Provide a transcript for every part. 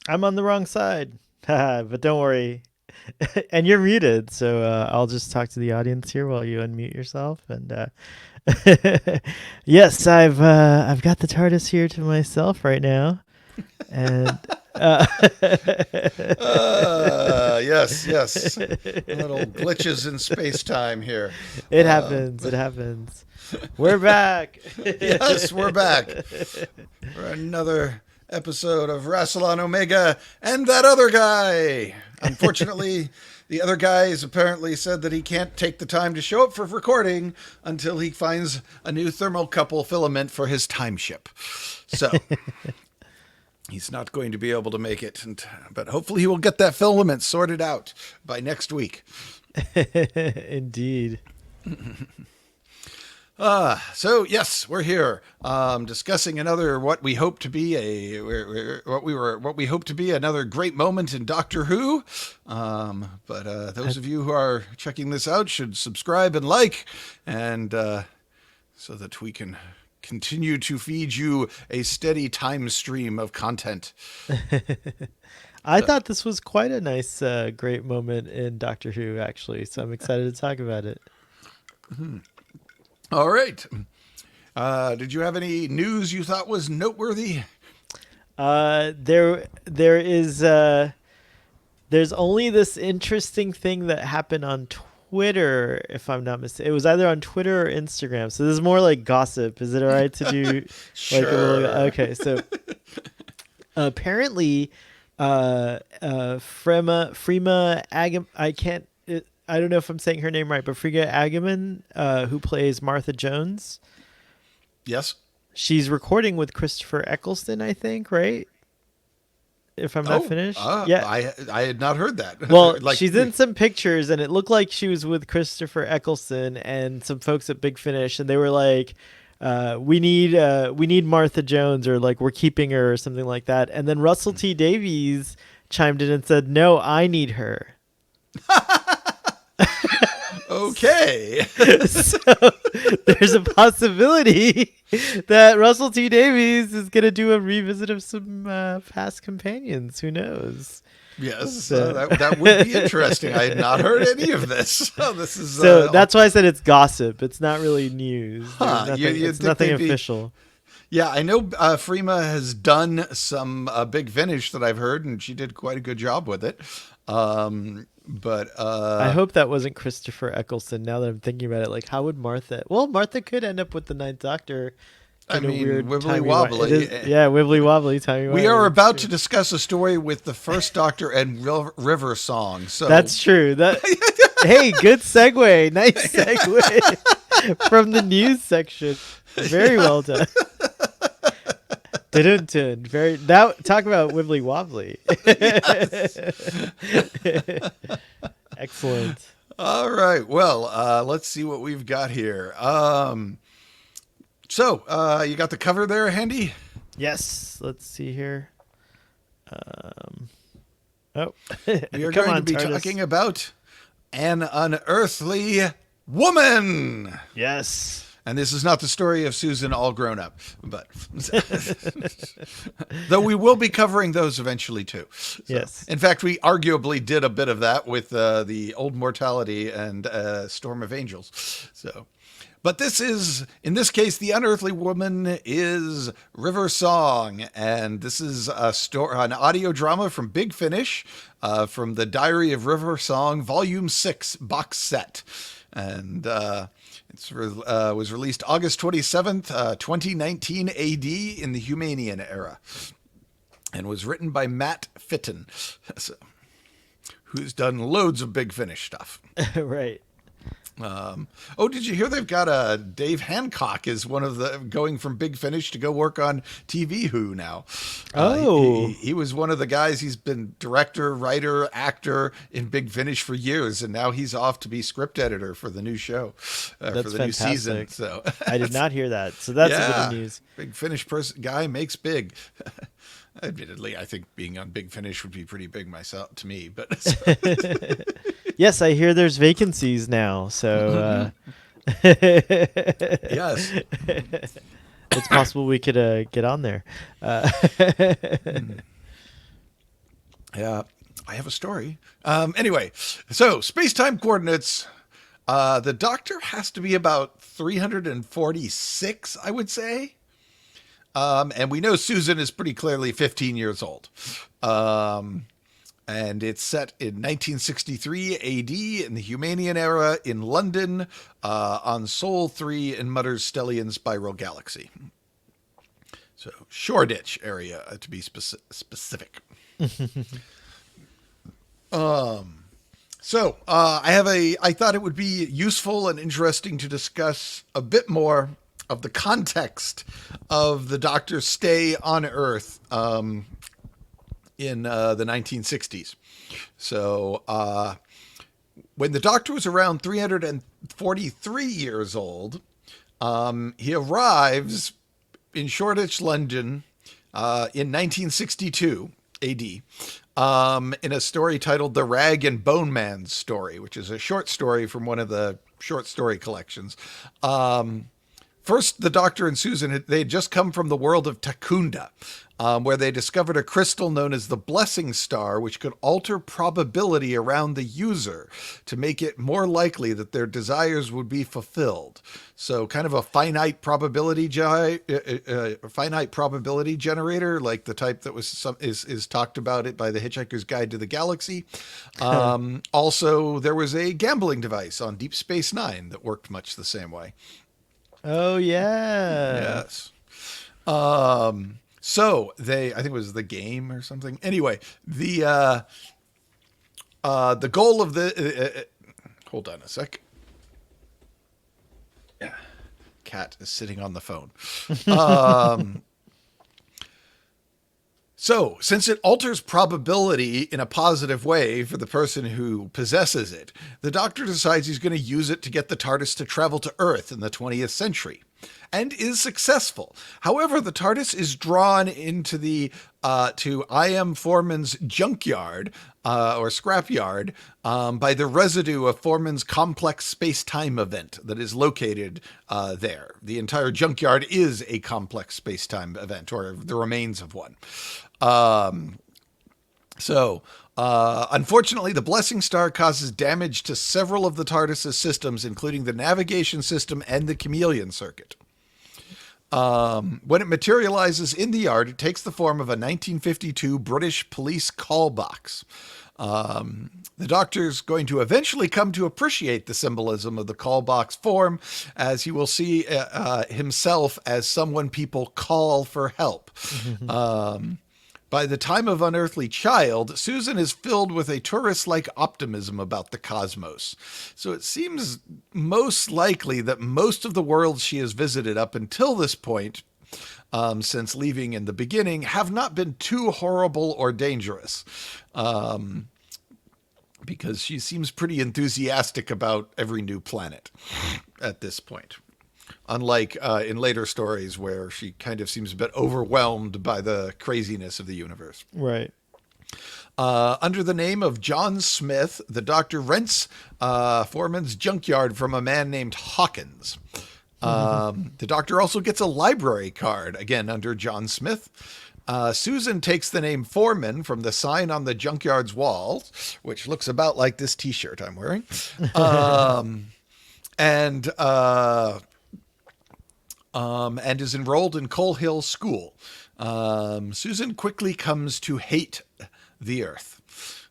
I'm on the wrong side. But don't worry. And you're muted, so I'll just talk to the audience here while you unmute yourself. And yes, I've got the TARDIS here to myself right now, and Yes, yes. Little glitches in space time here. it happens. It happens. We're back. Yes, we're back for another episode of Rassilon Omega and that other guy. Unfortunately, the other guy has apparently said that he can't take the time to show up for recording until he finds a new thermocouple filament for his time ship. So he's not going to be able to make it, but hopefully he will get that filament sorted out by next week. Indeed. So yes, we're here discussing another what we hope to be another great moment in Doctor Who. But those of you who are checking this out should subscribe and like, and so that we can continue to feed you a steady time stream of content. I thought this was quite a nice, great moment in Doctor Who, actually. So I'm excited to talk about it. All right. Did you have any news you thought was noteworthy? There is there's only this interesting thing that happened on Twitter, if I'm not mistaken. It was either on Twitter or Instagram. So this is more like gossip. Is it all right to do like a little? Sure. Okay, so apparently, Frima Agam. I don't know if I'm saying her name right, but Frigga Agaman, who plays Martha Jones, Yes. she's recording with Christopher Eccleston, I think, right? If I'm not finished. Yeah. I had not heard that. Well, Like, she's in some pictures, and it looked like she was with Christopher Eccleston and some folks at Big Finish, and they were like, we need Martha Jones, or like we're keeping her, or something like that. And then Russell T Davies chimed in and said, no, I need her. okay. So there's a possibility that Russell T Davies is going to do a revisit of some past companions. Who knows? Yes, So, that would be interesting. I had not heard any of this. So this is so that's why I said it's gossip. It's not really news. There's nothing, you'd it's think nothing they'd be- official. Yeah, I know Freema has done some Big Finish that I've heard, and she did quite a good job with it. But I hope that wasn't Christopher Eccleston. Now that I'm thinking about it, like how would Martha? Well, Martha could end up with the Ninth Doctor. I In a mean, weird wibbly timey wobbly. yeah, wibbly wobbly, timey We wimey. are It's about true. to discuss a story with the First Doctor and River song. So That's true. Hey, good segue. Nice segue from the news section. Very well done. Dun-dun-dun. Very that talk about wibbly wobbly. Excellent. All right. Well, let's see what we've got here. So you got the cover there handy? Yes. Let's see here. Oh, We are come going on, to be TARDIS. talking about An Unearthly Woman. Yes. And this is not the story of Susan all grown up, but though we will be covering those eventually too. So, Yes. in fact, we arguably did a bit of that with the Old Mortality and Storm of Angels. So, but this is, in this case, The Unearthly Woman is River Song, and this is an audio drama from Big Finish, from the Diary of River Song, Volume 6 box set. And was released August 27th, 2019 AD in the Humanian era, and was written by Matt Fitton, who's done loads of Big Finish stuff. Right. Did you hear they've got Dave Hancock is one of the going from Big Finish to go work on TV Who now. He was one of the guys. He's been director, writer, actor in Big Finish for years, and now he's off to be script editor for the new show for the That's new season. fantastic. So I did not hear that. So that's a bit yeah, of news. Big Finish guy makes big. Admittedly, I think being on Big Finish would be pretty big myself to me, but Yes, I hear there's vacancies now. So yes. it's possible we could get on there. Yeah, I have a story. Anyway, so space-time coordinates. The Doctor has to be about 346, I would say. And we know Susan is pretty clearly 15 years old. And it's set in 1963 AD in the Humanian era in London on Sol 3 in Mutter's stellian spiral galaxy. So Shoreditch area, to be specific. I thought it would be useful and interesting to discuss a bit more of the context of the Doctor's stay on Earth in the 1960s. So when the Doctor was around 343 years old, he arrives in Shoreditch, London, in 1962 AD, in a story titled The Rag and Bone Man's Story, which is a short story from one of the short story collections. First, the Doctor and Susan, they had just come from the world of Takunda, where they discovered a crystal known as the Blessing Star, which could alter probability around the user to make it more likely that their desires would be fulfilled. So kind of a finite probability generator, like the type that is talked about it by the Hitchhiker's Guide to the Galaxy. Also, there was a gambling device on Deep Space Nine that worked much the same way. Oh yeah. Yes. So I think it was the game or something. Anyway, the goal of the, hold on a sec. Yeah. Cat is sitting on the phone. So, since it alters probability in a positive way for the person who possesses it, the Doctor decides he's going to use it to get the TARDIS to travel to Earth in the 20th century, and is successful. However, the TARDIS is drawn into to I.M. Foreman's junkyard, or scrapyard, by the residue of Foreman's complex space-time event that is located there. The entire junkyard is a complex space-time event, or the remains of one. Unfortunately, the Blessing Star causes damage to several of the TARDIS's systems, including the navigation system and the chameleon circuit. When it materializes in the yard, it takes the form of a 1952 British police call box. The Doctor's going to eventually come to appreciate the symbolism of the call box form, as he will see himself as someone people call for help. By the time of Unearthly Child, Susan is filled with a tourist-like optimism about the cosmos. So it seems most likely that most of the worlds she has visited up until this point, since leaving in the beginning, have not been too horrible or dangerous. Because she seems pretty enthusiastic about every new planet at this point. Unlike in later stories where she kind of seems a bit overwhelmed by the craziness of the universe. Right. Under the name of John Smith, the Doctor rents Foreman's junkyard from a man named Hawkins. The Doctor also gets a library card, again under John Smith. Susan takes the name Foreman from the sign on the junkyard's walls, which looks about like this T-shirt I'm wearing. And is enrolled in Coal Hill School. Susan quickly comes to hate the Earth.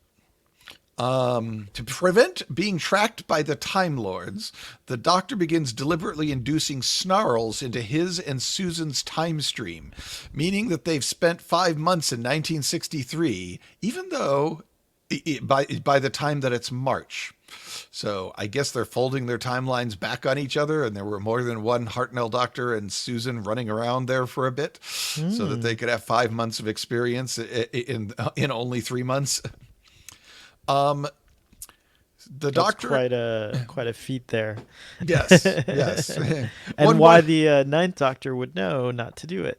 To prevent being tracked by the Time Lords, the Doctor begins deliberately inducing snarls into his and Susan's time stream, meaning that they've spent 5 months in 1963, even though by the time that it's March. So I guess they're folding their timelines back on each other, and there were more than one Hartnell Doctor and Susan running around there for a bit, so that they could have 5 months of experience in only 3 months. The Doctor, quite a feat there. Yes, yes. And why the Ninth Doctor would know not to do it.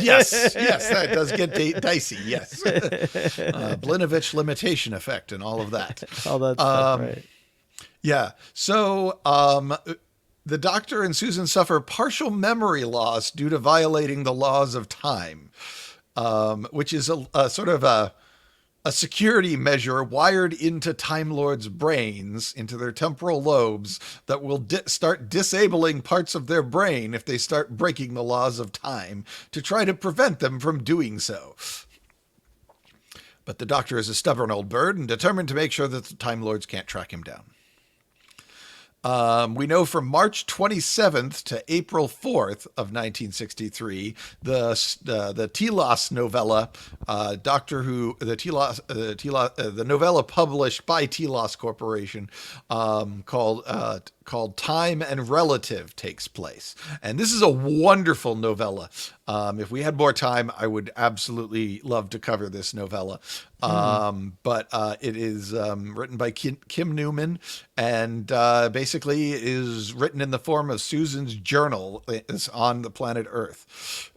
Yes, that does get dicey. Yes, Blinovich limitation effect and all of that. All that stuff, right? Yeah. So, the Doctor and Susan suffer partial memory loss due to violating the laws of time, which is a sort of a a security measure wired into Time Lord's brains, into their temporal lobes, that will start disabling parts of their brain if they start breaking the laws of time, to try to prevent them from doing so. But the Doctor is a stubborn old bird and determined to make sure that the Time Lords can't track him down. We know from March 27th to April 4th of 1963, the Telos novella, Doctor Who, the novella published by Telos Corporation, called Time and Relative takes place. And this is a wonderful novella. If we had more time, I would absolutely love to cover this novella. But it is written by Kim Newman, and basically is written in the form of Susan's journal on the planet Earth.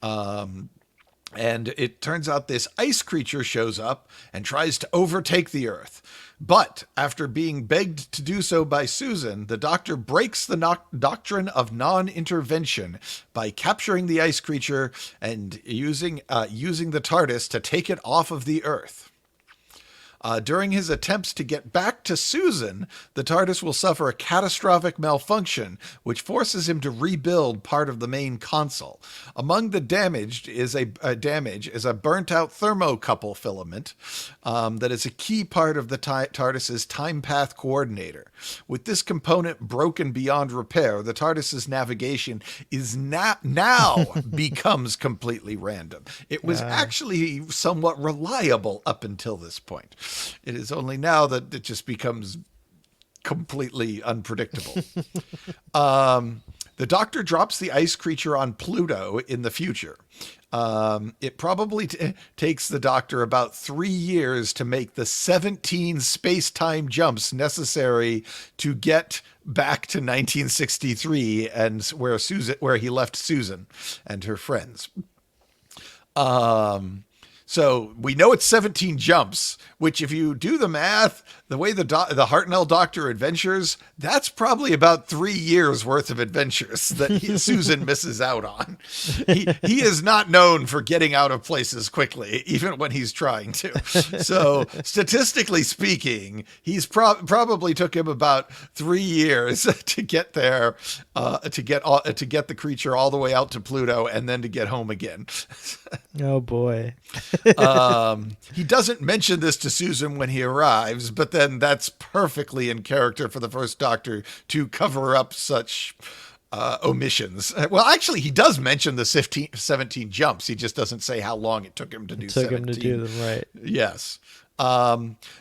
And it turns out this ice creature shows up and tries to overtake the Earth. But after being begged to do so by Susan, the Doctor breaks the doctrine of non-intervention by capturing the ice creature and using the TARDIS to take it off of the Earth. During his attempts to get back to Susan, the TARDIS will suffer a catastrophic malfunction, which forces him to rebuild part of the main console. Among the damage is a burnt-out thermocouple filament that is a key part of the TARDIS's time path coordinator. With this component broken beyond repair, the TARDIS's navigation is now becomes completely random. It was actually somewhat reliable up until this point. It is only now that it just becomes completely unpredictable. The Doctor drops the ice creature on Pluto in the future. It probably takes the Doctor about 3 years to make the 17 space-time jumps necessary to get back to 1963 and where he left Susan and her friends. So we know it's 17 jumps, which if you do the math, the way the Hartnell Doctor adventures, that's probably about 3 years worth of adventures that Susan misses out on. He is not known for getting out of places quickly, even when he's trying to. So statistically speaking, he's probably took him about 3 years to get there, to get the creature all the way out to Pluto and then to get home again. Oh boy. He doesn't mention this to Susan when he arrives, but then that's perfectly in character for the first Doctor to cover up such omissions. Well, actually, he does mention the 17 jumps. He just doesn't say how long it took him to do 17. Took him to do them, right. Yes.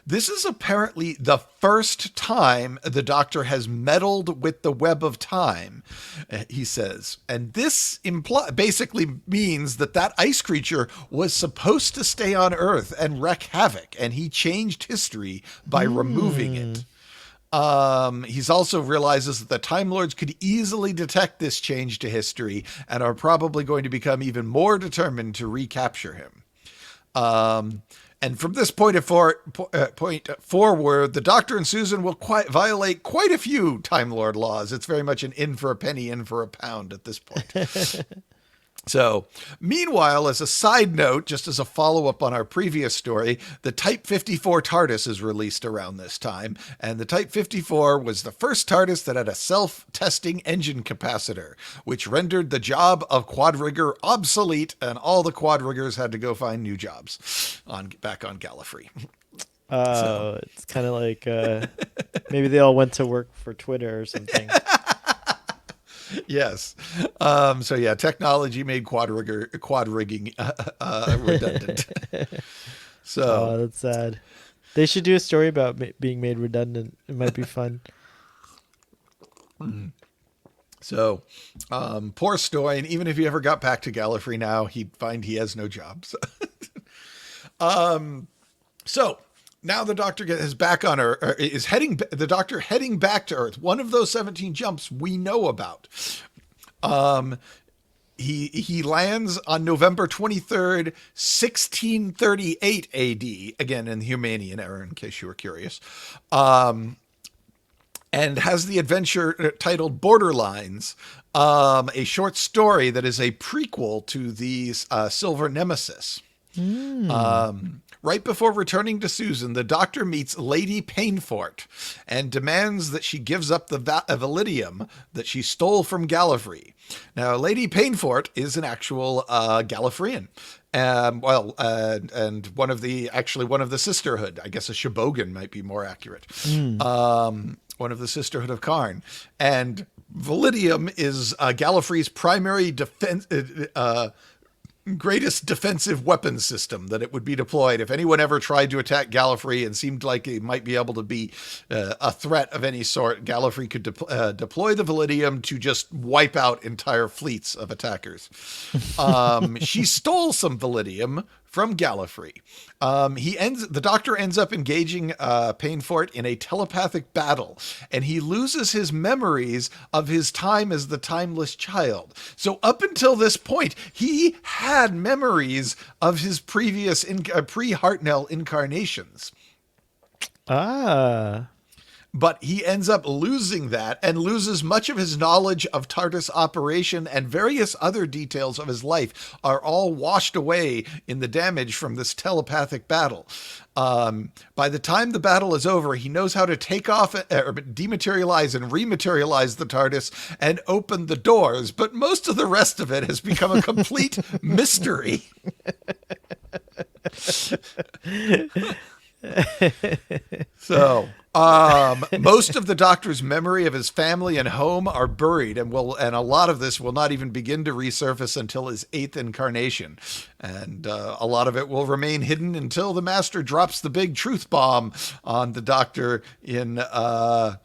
This is apparently the first time the Doctor has meddled with the web of time, he says. And this basically means that ice creature was supposed to stay on Earth and wreak havoc, and he changed history by removing it. He's also realizes that the Time Lords could easily detect this change to history and are probably going to become even more determined to recapture him. And from this point forward, the Doctor and Susan will violate quite a few Time Lord laws. It's very much an in for a penny, in for a pound at this point. So, meanwhile, as a side note, just as a follow-up on our previous story, the Type 54 TARDIS is released around this time, and the Type 54 was the first TARDIS that had a self-testing engine capacitor, which rendered the job of quadrigger obsolete, and all the quadriggers had to go find new jobs back on Gallifrey. It's kind of like maybe they all went to work for Twitter or something. Yes. So yeah, technology made quad rigging redundant. So that's sad. They should do a story about being made redundant. It might be fun. So, poor story. And even if he ever got back to Gallifrey now, he'd find he has no jobs. So now the Doctor is back on Earth, the Doctor heading back to Earth. One of those 17 jumps we know about. He lands on November 23rd, 1638 AD, again in the Humanian era, in case you were curious. And has the adventure titled Borderlines, a short story that is a prequel to the Silver Nemesis. Right before returning to Susan, the Doctor meets Lady Painfort and demands that she gives up the Validium that she stole from Gallifrey. Now, Lady Painfort is an actual Gallifreyan. And one of the Sisterhood. I guess a Shibogan might be more accurate. One of the Sisterhood of Karn. And Validium is Gallifrey's primary defense, greatest defensive weapon system that it would be deployed if anyone ever tried to attack Gallifrey and seemed like it might be able to be a threat of any sort. Gallifrey could deploy the Validium to just wipe out entire fleets of attackers. She stole some Validium from Gallifrey. The Doctor ends up engaging Painfort in a telepathic battle, and he loses his memories of his time as the Timeless Child. So up until this point, he had memories of his previous pre-Hartnell incarnations. But he ends up losing that and loses much of his knowledge of TARDIS operation, and various other details of his life are all washed away in the damage from this telepathic battle. By the time the battle is over, he knows how to take off or dematerialize and rematerialize the TARDIS and open the doors, but most of the rest of it has become a complete mystery. So, most of the Doctor's memory of his family and home are buried, and a lot of this will not even begin to resurface until his 8th incarnation. And a lot of it will remain hidden until the Master drops the big truth bomb on the Doctor in the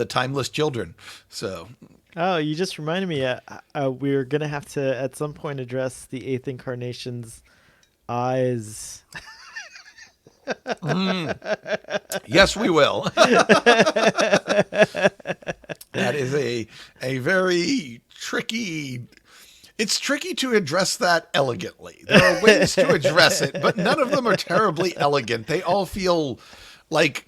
Timeless Children. So. Oh, you just reminded me. We're gonna have to at some point address the 8th incarnation's eyes. Yes, we will. That is a very tricky. It's tricky to address that elegantly. There are ways to address it, but none of them are terribly elegant. They all feel like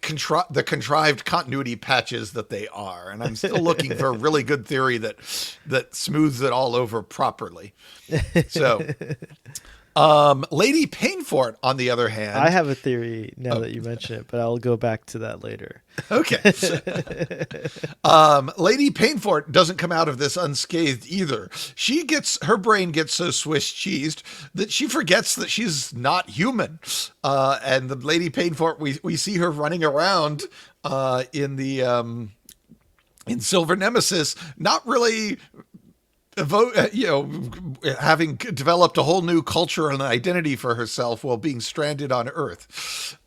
the contrived continuity patches that they are. And I'm still looking for a really good theory that smooths it all over properly. So, Lady Painfort, on the other hand... I have a theory now that you mention it, but I'll go back to that later. Okay. Lady Painfort doesn't come out of this unscathed either. Her brain gets so Swiss cheesed that she forgets that she's not human. And the Lady Painfort, we see her running around in Silver Nemesis, not really... having developed a whole new culture and identity for herself while being stranded on Earth.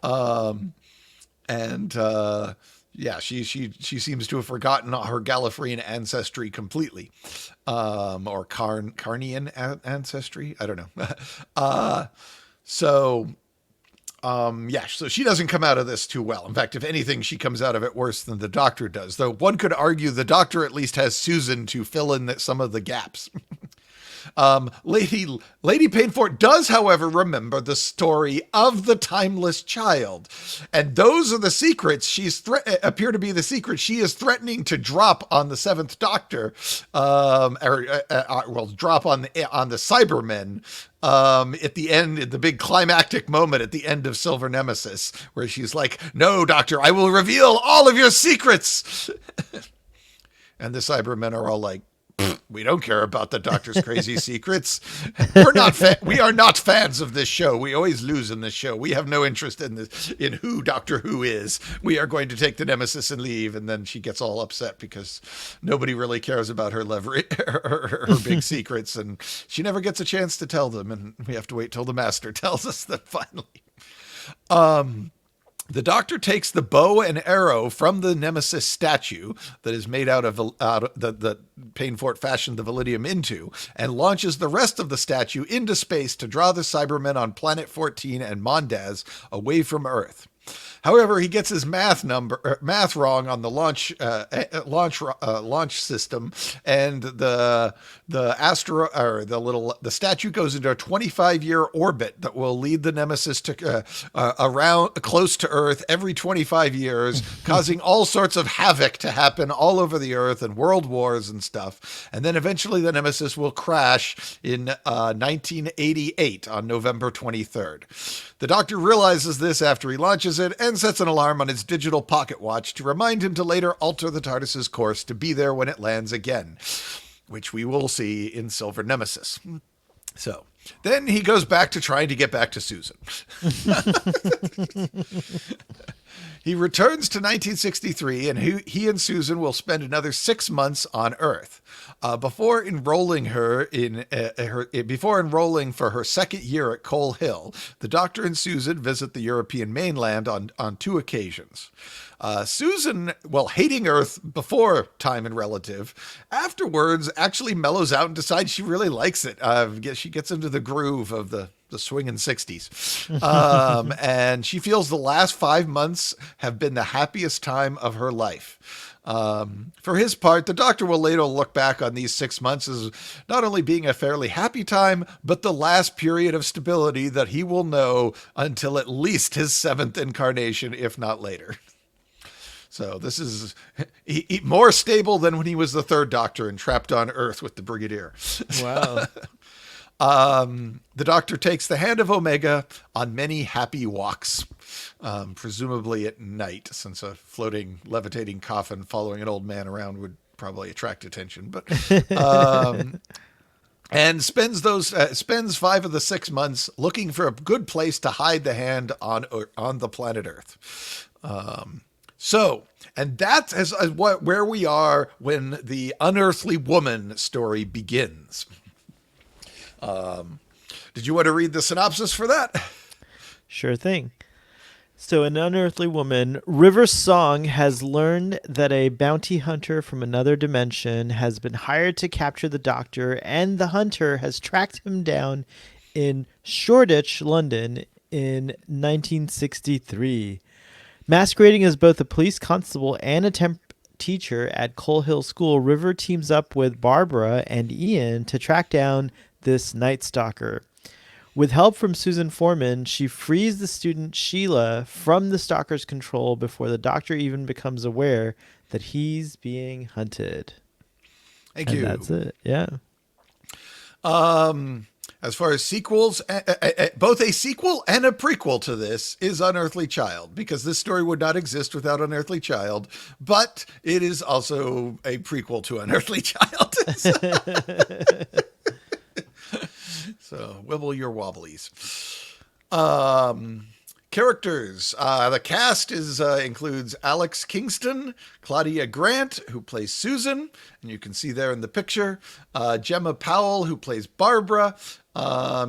She seems to have forgotten her Gallifreyan ancestry completely. Or Carnian ancestry? I don't know. So she doesn't come out of this too well. In fact, if anything, she comes out of it worse than the Doctor does. Though one could argue the Doctor at least has Susan to fill in some of the gaps. Lady Painfort does, however, remember the story of the Timeless Child. And those are the secrets appear to be the secrets she is threatening to drop on the 7th Doctor, drop on the Cybermen. At the end, the big climactic moment at the end of Silver Nemesis, where she's like, "No, Doctor, I will reveal all of your secrets." And the Cybermen are all like, "We don't care about the Doctor's crazy secrets. We are not fans of this show. We always lose in this show. We have no interest in who Doctor Who is. We are going to take the Nemesis and leave." And then she gets all upset because nobody really cares about her her big secrets, and she never gets a chance to tell them. And we have to wait till the Master tells us them finally. The Doctor takes the bow and arrow from the Nemesis statue that is made out of that Painfort fashioned the Validium into, and launches the rest of the statue into space to draw the Cybermen on Planet 14 and Mondaz away from Earth. However, he gets his math wrong on the launch system, and the statue goes into a 25-year orbit that will lead the Nemesis to around close to Earth every 25 years, causing all sorts of havoc to happen all over the Earth and world wars and stuff. And then eventually the Nemesis will crash in 1988 on November 23rd. The Doctor realizes this after he launches it and sets an alarm on his digital pocket watch to remind him to later alter the TARDIS's course to be there when it lands again, which we will see in Silver Nemesis. So then he goes back to trying to get back to Susan. He returns to 1963, and he and Susan will spend another 6 months on Earth. Before enrolling for her second year at Coal Hill, the Doctor and Susan visit the European mainland on 2 occasions. Susan, well, hating Earth before Time and Relative, afterwards actually mellows out and decides she really likes it. She gets into the groove of the swinging 60s. And she feels the last 5 months have been the happiest time of her life. For his part, the Doctor will later look back on these 6 months as not only being a fairly happy time, but the last period of stability that he will know until at least his 7th incarnation, if not later. So this is more stable than when he was the 3rd Doctor and trapped on Earth with the Brigadier. Wow. The Doctor takes the hand of Omega on many happy walks, presumably at night, since a floating, levitating coffin following an old man around would probably attract attention. But and spends 5 of the 6 months looking for a good place to hide the hand on the planet Earth. And that's where we are when the Unearthly Woman story begins. Did you want to read the synopsis for that? Sure thing. So, An Unearthly Woman, River Song has learned that a bounty hunter from another dimension has been hired to capture the Doctor, and the hunter has tracked him down in Shoreditch, London in 1963. Masquerading as both a police constable and a temp teacher at Coal Hill School, River teams up with Barbara and Ian to track down this Night Stalker. With help from Susan Foreman, she frees the student Sheila from the Stalker's control before the Doctor even becomes aware that he's being hunted. Thank you. That's it. Yeah. As far as sequels, both a sequel and a prequel to this is Unearthly Child, because this story would not exist without Unearthly Child, but it is also a prequel to Unearthly Child. So, wibble your wobblies. Characters. The cast includes Alex Kingston, Claudia Grant, who plays Susan, and you can see there in the picture, Gemma Powell, who plays Barbara,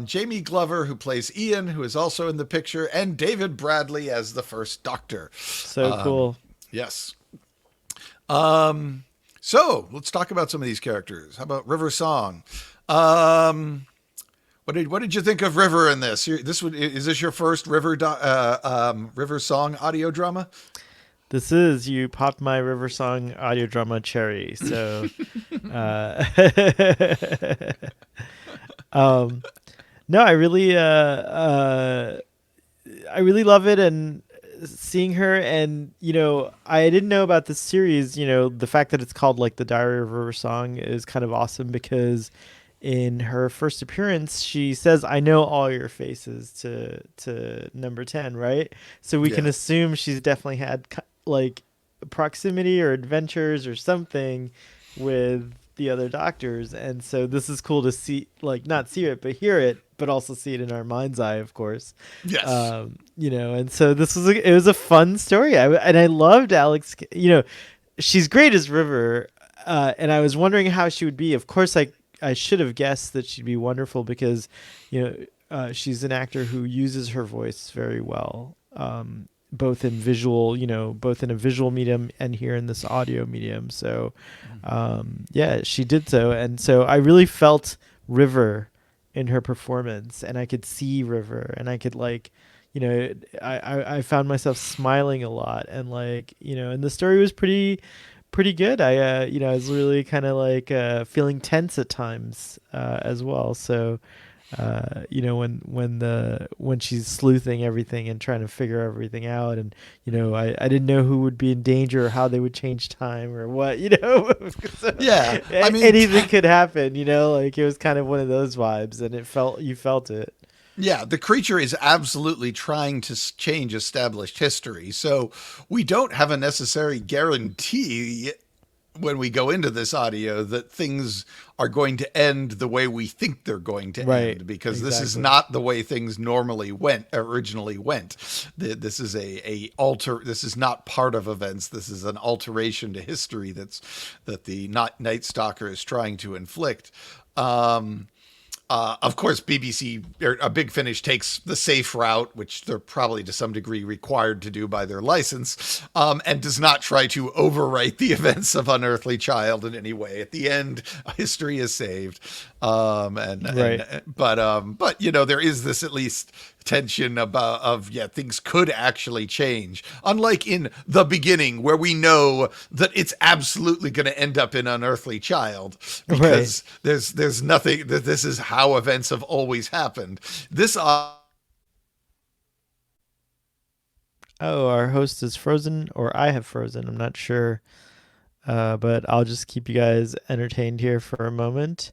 Jamie Glover, who plays Ian, who is also in the picture, and David Bradley as the first Doctor. So cool. Yes. So let's talk about some of these characters. How about River Song? What did you think of River in this? Is this your first River Song audio drama? This is. You popped my River Song audio drama cherry. So, no, I really love it, and seeing her, and I didn't know about this series. The fact that it's called like the Diary of River Song is kind of awesome, because in her first appearance, she says, "I know all your faces" to number 10, right? So we can assume she's definitely had like proximity or adventures or something with the other Doctors, and so this is cool to see, like not see it, but hear it, but also see it in our mind's eye, of course. Yes. And so it was a fun story. I loved Alex. She's great as River, and I was wondering how she would be. Of course, I should have guessed that she'd be wonderful, because, she's an actor who uses her voice very well, both in both in a visual medium and here in this audio medium. So, she did so. And so I really felt River in her performance, and I could see River, and I could I found myself smiling a lot, and like, and the story was pretty good. I was really kind of like feeling tense at times as well. So, when she's sleuthing everything and trying to figure everything out, and I didn't know who would be in danger or how they would change time or what. So, Yeah, I mean, anything could happen. Like it was kind of one of those vibes, and you felt it. yeah, the creature is absolutely trying to change established history. So we don't have a necessary guarantee when we go into this audio that things are going to end the way we think they're going to Right. end, because this is Exactly. not the way things originally went. This is this is not part of events. This is an alteration to history that the Night Stalker is trying to inflict. Of course, BBC or a Big Finish takes the safe route, which they're probably to some degree required to do by their license, and does not try to overwrite the events of Unearthly Child in any way. At the end, history is saved, Right. but there is this at least tension things could actually change, unlike in the beginning where we know that it's absolutely going to end up in Unearthly Child, Right. because there's nothing that this is how events have always happened. This Oh, our host is frozen, or I have frozen. I'm not sure. But I'll just keep you guys entertained here for a moment.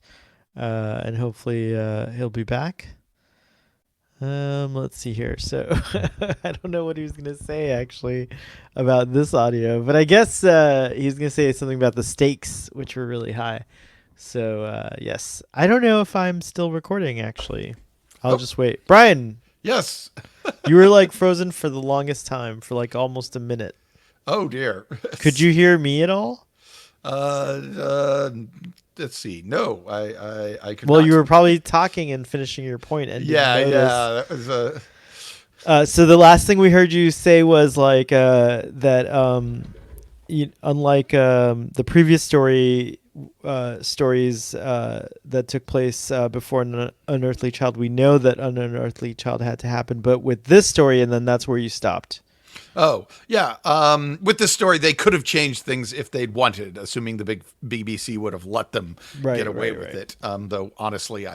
And hopefully he'll be back. Let's see here. So I don't know what he was gonna say actually about this audio, but I guess he was gonna say something about the stakes, which were really high. So yes, I don't know if I'm still recording. Actually, I'll oh, just wait. Brian, yes. you were like frozen for the longest time, for like almost a minute. Oh dear. Could you hear me at all? uh, uh let's see. No, I could Well, you not. were probably talking and finishing your point and didn't Yeah, notice. that was So the last thing we heard you say was like that unlike the previous stories that took place before An Unearthly Child, we know that An Unearthly Child had to happen, but with this story, and then that's where you stopped. Oh, yeah. With this story, they could have changed things if they'd wanted, assuming the big BBC would have let them get Right, away right, with right. it. Though honestly,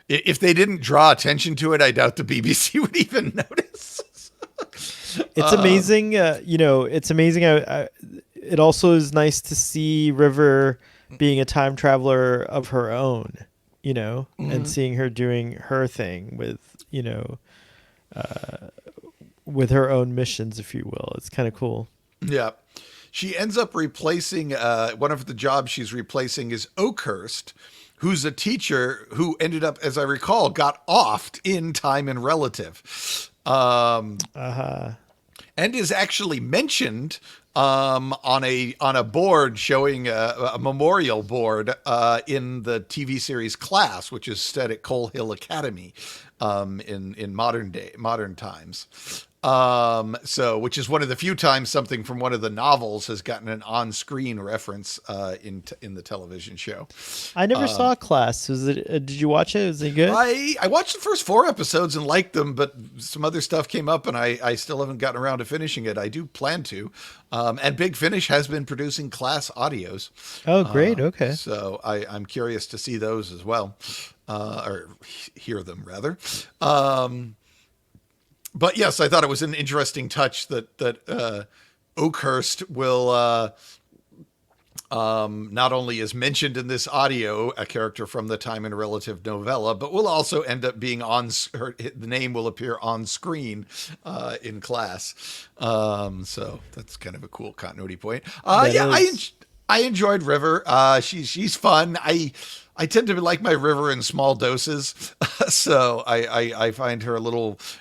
if they didn't draw attention to it, I doubt the BBC would even notice. It's amazing. It's amazing. It also is nice to see River being a time traveler of her own, and seeing her doing her thing with her own missions, if you will. It's kind of cool. Yeah. She ends up replacing one of the jobs she's replacing is Oakhurst, who's a teacher who ended up, as I recall, got offed in Time and Relative. Uh-huh. And is actually mentioned on a board showing a memorial board in the TV series Class, which is set at Coal Hill Academy in modern times. Which is one of the few times something from one of the novels has gotten an on-screen reference in the television show. I never saw Class. Was it? Did you watch it? Was it good? I watched the first 4 episodes and liked them, but some other stuff came up, and I still haven't gotten around to finishing it. I do plan to. And Big Finish has been producing Class audios. Oh, great. Okay. So I'm curious to see those as well, or hear them rather. But yes, I thought it was an interesting touch that Oakhurst will not only is mentioned in this audio, a character from the Time and Relative novella, but will also end up being the name will appear on screen in Class. So that's kind of a cool continuity point. That Yeah, is. I enjoyed River. She's fun. I tend to like my River in small doses, so I find her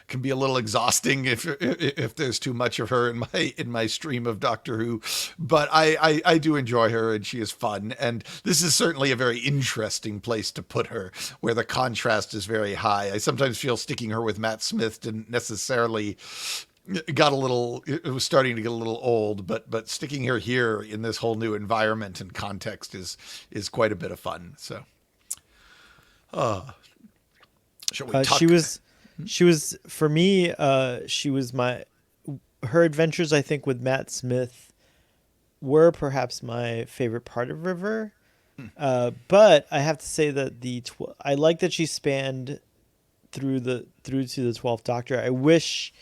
can be a little exhausting if there's too much of her in my stream of Doctor Who. But I do enjoy her, and she is fun. And this is certainly a very interesting place to put her, where the contrast is very high. I sometimes feel sticking her with Matt Smith didn't necessarily it was starting to get a little old, but sticking her here in this whole new environment and context is quite a bit of fun. So shall we talk? She was She was for me. She was my her adventures. I think with Matt Smith were perhaps my favorite part of River. But I have to say that I like that she spanned through to the 12th Doctor. I wish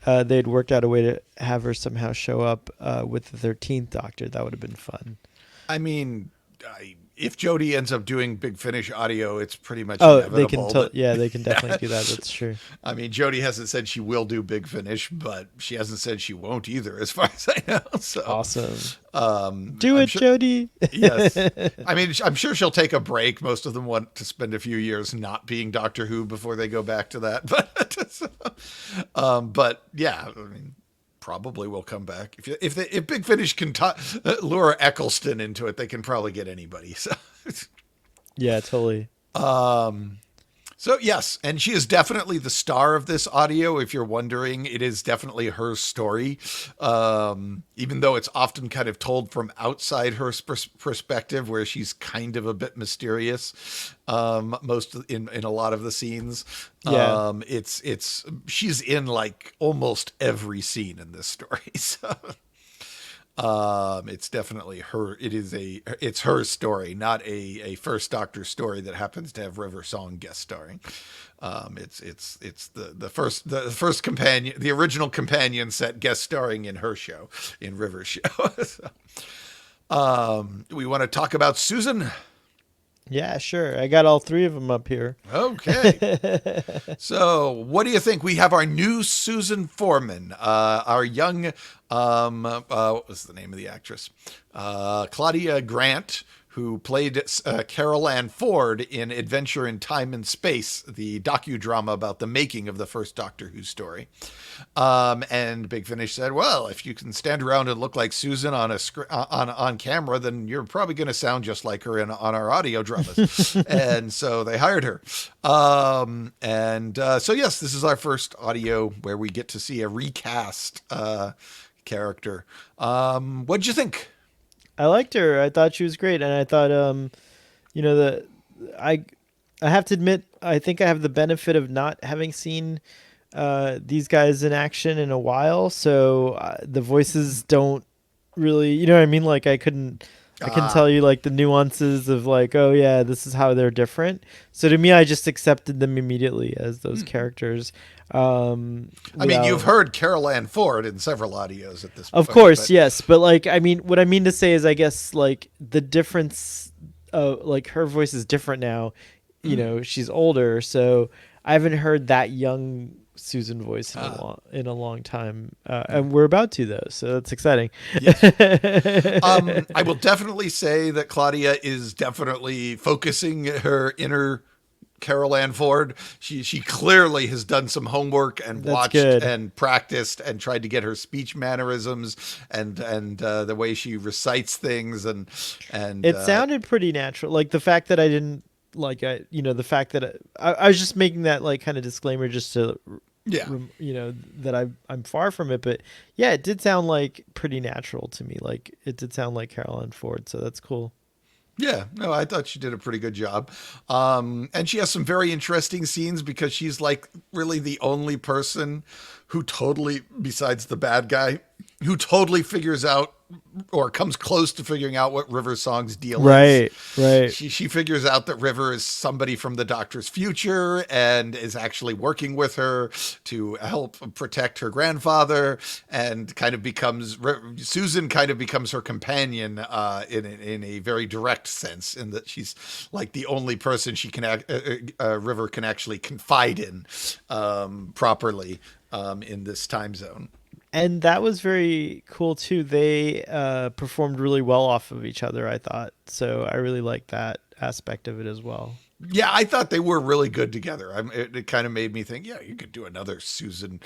they'd worked out a way to have her somehow show up with the 13th Doctor. That would have been fun. I mean, if Jodie ends up doing Big Finish audio, it's pretty much Oh, they can inevitable. yeah, they can definitely do that. That's true. I mean, Jodie hasn't said she will do Big Finish, but she hasn't said she won't either, as far as I know. So Awesome. Do I'm it, sure, Jodie. yes. I mean, I'm sure she'll take a break. Most of them want to spend a few years not being Doctor Who before they go back to that. But yeah, I mean, probably will come back. If Big Finish can lure Eccleston into it, they can probably get anybody. So, Yeah, totally. so yes, and she is definitely the star of this audio. If you're wondering, it is definitely her story, even though it's often kind of told from outside her perspective, where she's kind of a bit mysterious. Most in a lot of the scenes, Yeah. she's in like almost every scene in this story. So. It's definitely her. It's her story, not a First Doctor story that happens to have River Song guest starring. It's the first companion, the original companion set guest starring in her show, in River's show. So, we want to talk about Susan. Yeah, sure. I got all three of them up here. Okay. So, what do you think? We have our new Susan Foreman, our young, what was the name of the actress? Claudia Grant, who played Carol Ann Ford in Adventure in Time and Space, the docudrama about the making of the first Doctor Who story. And Big Finish said, well, if you can stand around and look like Susan on camera, then you're probably going to sound just like her on our audio dramas. And so they hired her. So yes, this is our first audio where we get to see a recast character. What'd you think? I liked her. I thought she was great, and I thought, you know, I I have to admit, I think I have the benefit of not having seen these guys in action in a while, so the voices don't really, you know what I mean? Like I couldn't tell you like the nuances of like, oh yeah, this is how they're different. So to me, I just accepted them immediately as those characters. I mean, you've heard Carol Ann Ford in several audios at this point. Of course, yes. But like, I mean, what I mean to say is, I guess like the difference, like her voice is different now. You know, she's older, so I haven't heard that young Susan voice in a long time, and we're about to though, so that's exciting. Yes. I will definitely say that Claudia is definitely focusing her inner Carol Ann Ford. She clearly has done some homework and That's watched good. and practiced and tried to get her speech mannerisms and the way she recites things and It sounded pretty natural, like the fact that I didn't like, the fact that I was just making that like kind of disclaimer just to yeah. that I'm far from it, but yeah, it did sound like pretty natural to me. Like it did sound like Caroline Ford, so that's cool. Yeah, no, I thought she did a pretty good job. And she has some very interesting scenes because she's like really the only person who totally, besides the bad guy, who totally figures out or comes close to figuring out what River Song's deal is. Right. She figures out that River is somebody from the Doctor's future and is actually working with her to help protect her grandfather, and kind of becomes Susan kind of becomes her companion in a very direct sense, in that she's like the only person she can River can actually confide in properly in this time zone. And that was very cool too. They performed really well off of each other, I thought. So I really liked that aspect of it as well. Yeah, I thought they were really good together. It kind of made me think, yeah, you could do another Susan.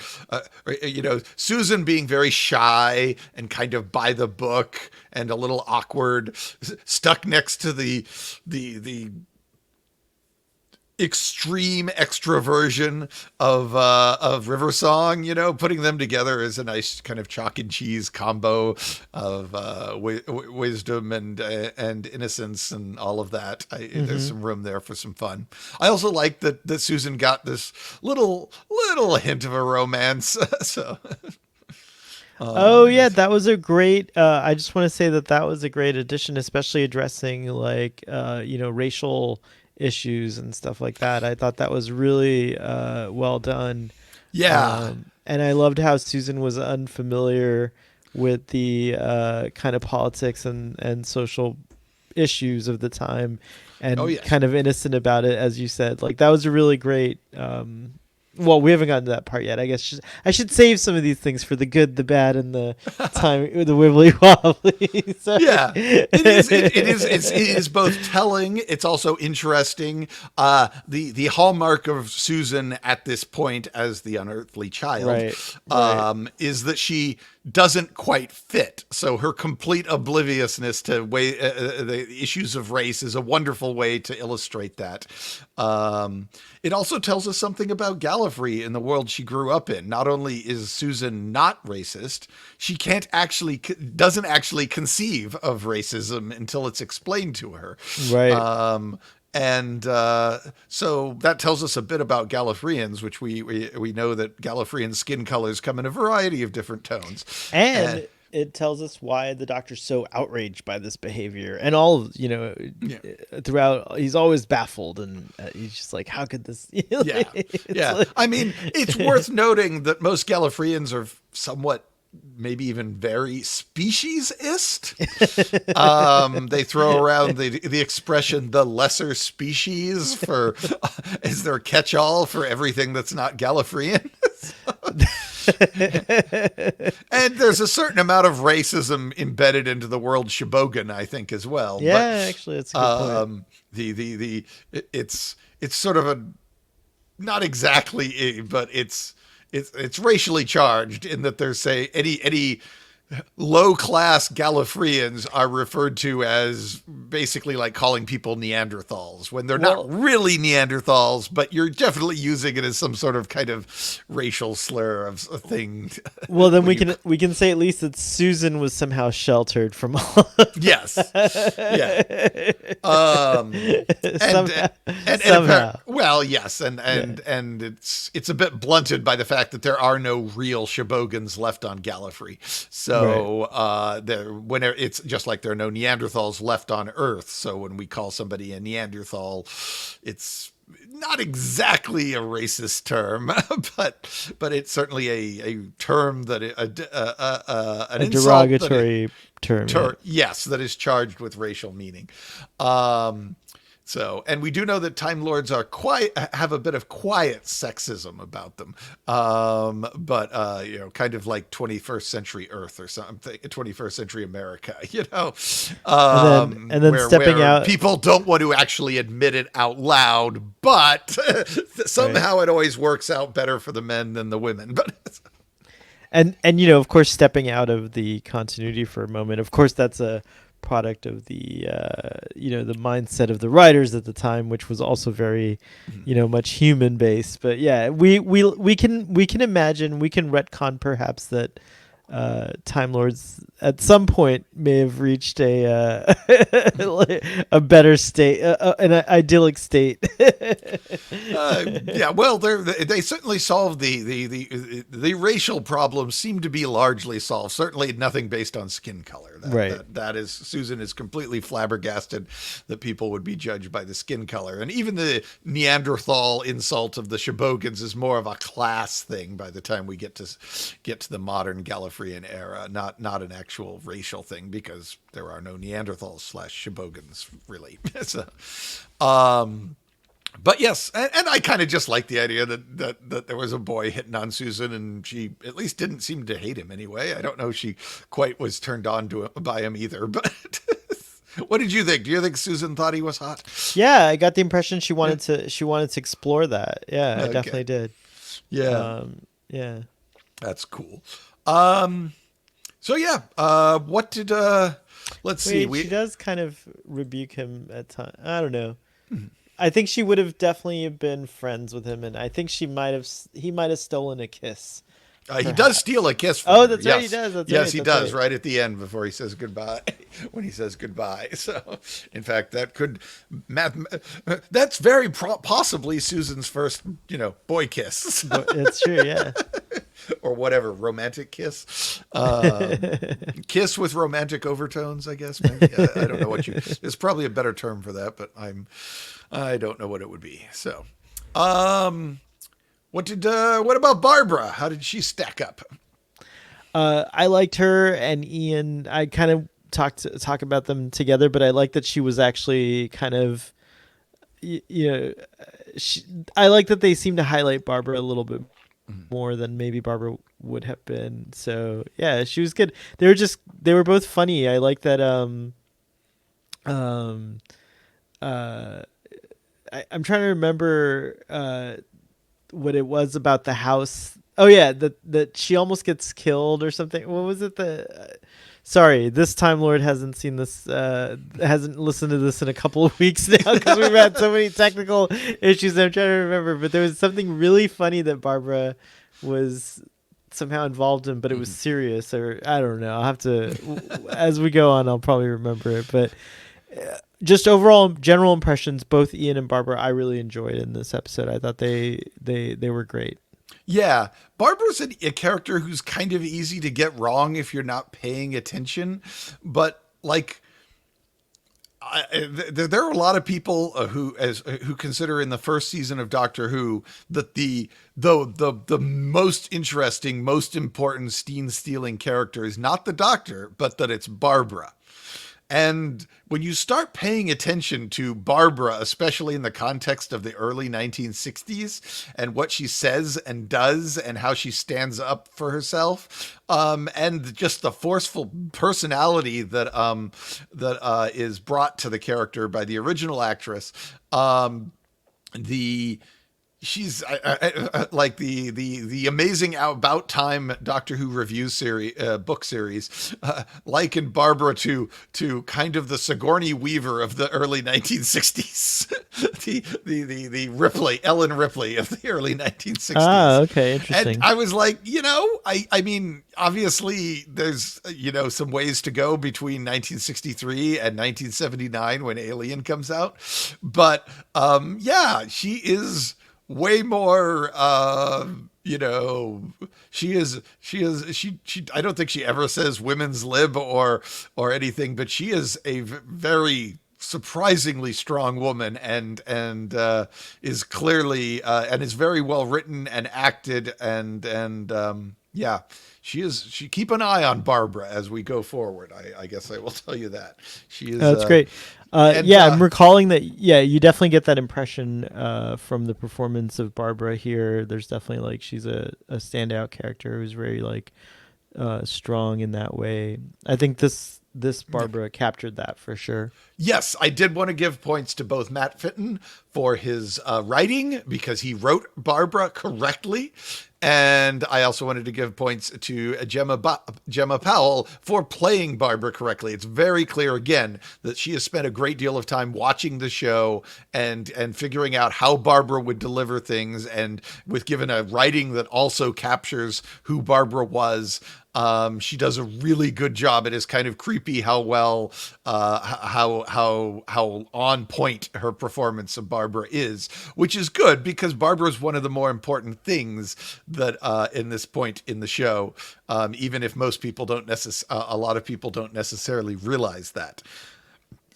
Susan being very shy and kind of by the book and a little awkward, stuck next to the extreme extroversion of River Song. Putting them together is a nice kind of chalk and cheese combo of wisdom and innocence and all of that. There's some room there for some fun. I also like that Susan got this little hint of a romance. So Oh yeah, that was a great. I just want to say that was a great addition, especially addressing like racial issues and stuff like that. I thought that was really well done, yeah. and I loved how Susan was unfamiliar with the kind of politics and social issues of the time, Oh and yes. kind of innocent about it, as you said. Like that was a really great. Well, we haven't gotten to that part yet. I guess I should save some of these things for the good, the bad, and the time, the wibbly wobbly. Yeah, it is. It is both telling. It's also interesting. The hallmark of Susan at this point as the unearthly child, Right. is that she doesn't quite fit. So her complete obliviousness to the issues of race is a wonderful way to illustrate that. It also tells us something about Gallifrey in the world she grew up in. Not only is Susan not racist, she doesn't actually conceive of racism until it's explained to her. Right. And so that tells us a bit about Gallifreyans, which we know that Gallifreyan skin colors come in a variety of different tones. And it tells us why the Doctor's so outraged by this behavior, and all of, Yeah. throughout he's always baffled, and he's just like, how could this? Yeah, yeah. Like, I mean, it's worth noting that most Gallifreyans are somewhat, maybe even very speciesist. They throw around the expression "the lesser species" for is their catch-all for everything that's not Gallifreyan. And there's a certain amount of racism embedded into the word Shibogan, I think, as well. yeah, actually, it's a good point. It's sort of a, not exactly, but it's racially charged in that there's, say, any low class Gallifreyans are referred to as basically like calling people Neanderthals when they're not really Neanderthals, but you're definitely using it as some sort of kind of racial slur of a thing. Well, then we can say at least that Susan was somehow sheltered from all of Yes. Yeah. Somehow. Well, yes, and it's a bit blunted by the fact that there are no real Shibogans left on Gallifrey. So it's just like there are no Neanderthals left on Earth. So when we call somebody a Neanderthal, it's not exactly a racist term, but it's certainly a term that an A insult derogatory term. yes, that is charged with racial meaning. So, and we do know that Time Lords are have a bit of quiet sexism about them, but kind of like 21st century Earth or something, 21st century America, And then stepping where out, people don't want to actually admit it out loud, but somehow it always works out better for the men than the women. But and of course, stepping out of the continuity for a moment. Of course, that's a product of the the mindset of the writers at the time, which was also very much human based. But yeah, we can imagine, we can retcon perhaps that Time Lords at some point may have reached a better state, an idyllic state. yeah, well, they certainly solved the racial problems. Seem to be largely solved. Certainly nothing based on skin color. That is, Susan is completely flabbergasted that people would be judged by the skin color, and even the Neanderthal insult of the Shibogans is more of a class thing by the time we get to the modern Gallifreyan era, not an actual racial thing, because there are no Neanderthals / Shibogans really. So, but yes, and I kind of just like the idea that there was a boy hitting on Susan, and she at least didn't seem to hate him anyway. I don't know if she quite was turned on by him either, but what did you think? Do you think Susan thought he was hot? Yeah, I got the impression she wanted to explore that. Yeah, I definitely did. Yeah. Yeah. That's cool. So yeah, what did let's see. She does kind of rebuke him at times. I don't know. I think she would have definitely been friends with him, and I think he might have stolen a kiss, He does steal perhaps. a kiss from Oh, her. that's right, he Yes. does. That's Yes, right. he That's does right. right at the end before he says goodbye. When he says goodbye. So, in fact, that could, that's very possibly Susan's first, boy kiss But it's true, yeah. or whatever, romantic kiss. Kiss with romantic overtones, I guess. Maybe. I don't know there's probably a better term for that, but I don't know what it would be. So, what about Barbara? How did she stack up? I liked her and Ian. I kind of talk about them together, but I like that she was actually kind of, you know, I like that they seem to highlight Barbara a little bit more than maybe Barbara would have been. So yeah, she was good. They were both funny. I like that. Um, uh, I'm trying to remember what it was about the house. Oh yeah, that she almost gets killed or something. What was it? Sorry, this Time Lord hasn't seen this. Hasn't listened to this in a couple of weeks now because we've had so many technical issues. I'm trying to remember, but there was something really funny that Barbara was somehow involved in, but it was serious, or I don't know. I'll have to, as we go on, I'll probably remember it. But just overall general impressions, both Ian and Barbara, I really enjoyed in this episode. I thought they were great. Yeah, Barbara's a character who's kind of easy to get wrong if you're not paying attention, but like there are a lot of people who consider in the first season of Doctor Who that the most interesting, most important scene stealing character is not the Doctor, but that it's Barbara. And when you start paying attention to Barbara, especially in the context of the early 1960s and what she says and does and how she stands up for herself, and just the forceful personality that is brought to the character by the original actress, the she's like the amazing About Time Doctor Who review series, book series, likened Barbara to kind of the Sigourney Weaver of the early 1960s, the Ripley, Ellen Ripley of the early 1960s. Ah, okay, interesting. And I was like, I mean, obviously there's some ways to go between 1963 and 1979 when Alien comes out, but yeah, she is way more she I don't think she ever says women's lib or anything, but she is a very surprisingly strong woman and is clearly and is very well written and acted and yeah, she keep an eye on Barbara as we go forward. I guess I will tell you that she is. That's great. Yeah, I'm recalling that. Yeah, you definitely get that impression from the performance of Barbara here. There's definitely like she's a standout character who's very like strong in that way. I think this Barbara captured that for sure. Yes, I did want to give points to both Matt Fitton for his writing because he wrote Barbara correctly. And I also wanted to give points to Gemma Powell for playing Barbara correctly. It's very clear, again, that she has spent a great deal of time watching the show and figuring out how Barbara would deliver things, and with given a writing that also captures who Barbara was. She does a really good job. It is kind of creepy how well, how on point her performance of Barbara is, which is good because Barbara is one of the more important things that in this point in the show, even if most people don't a lot of people don't necessarily realize that.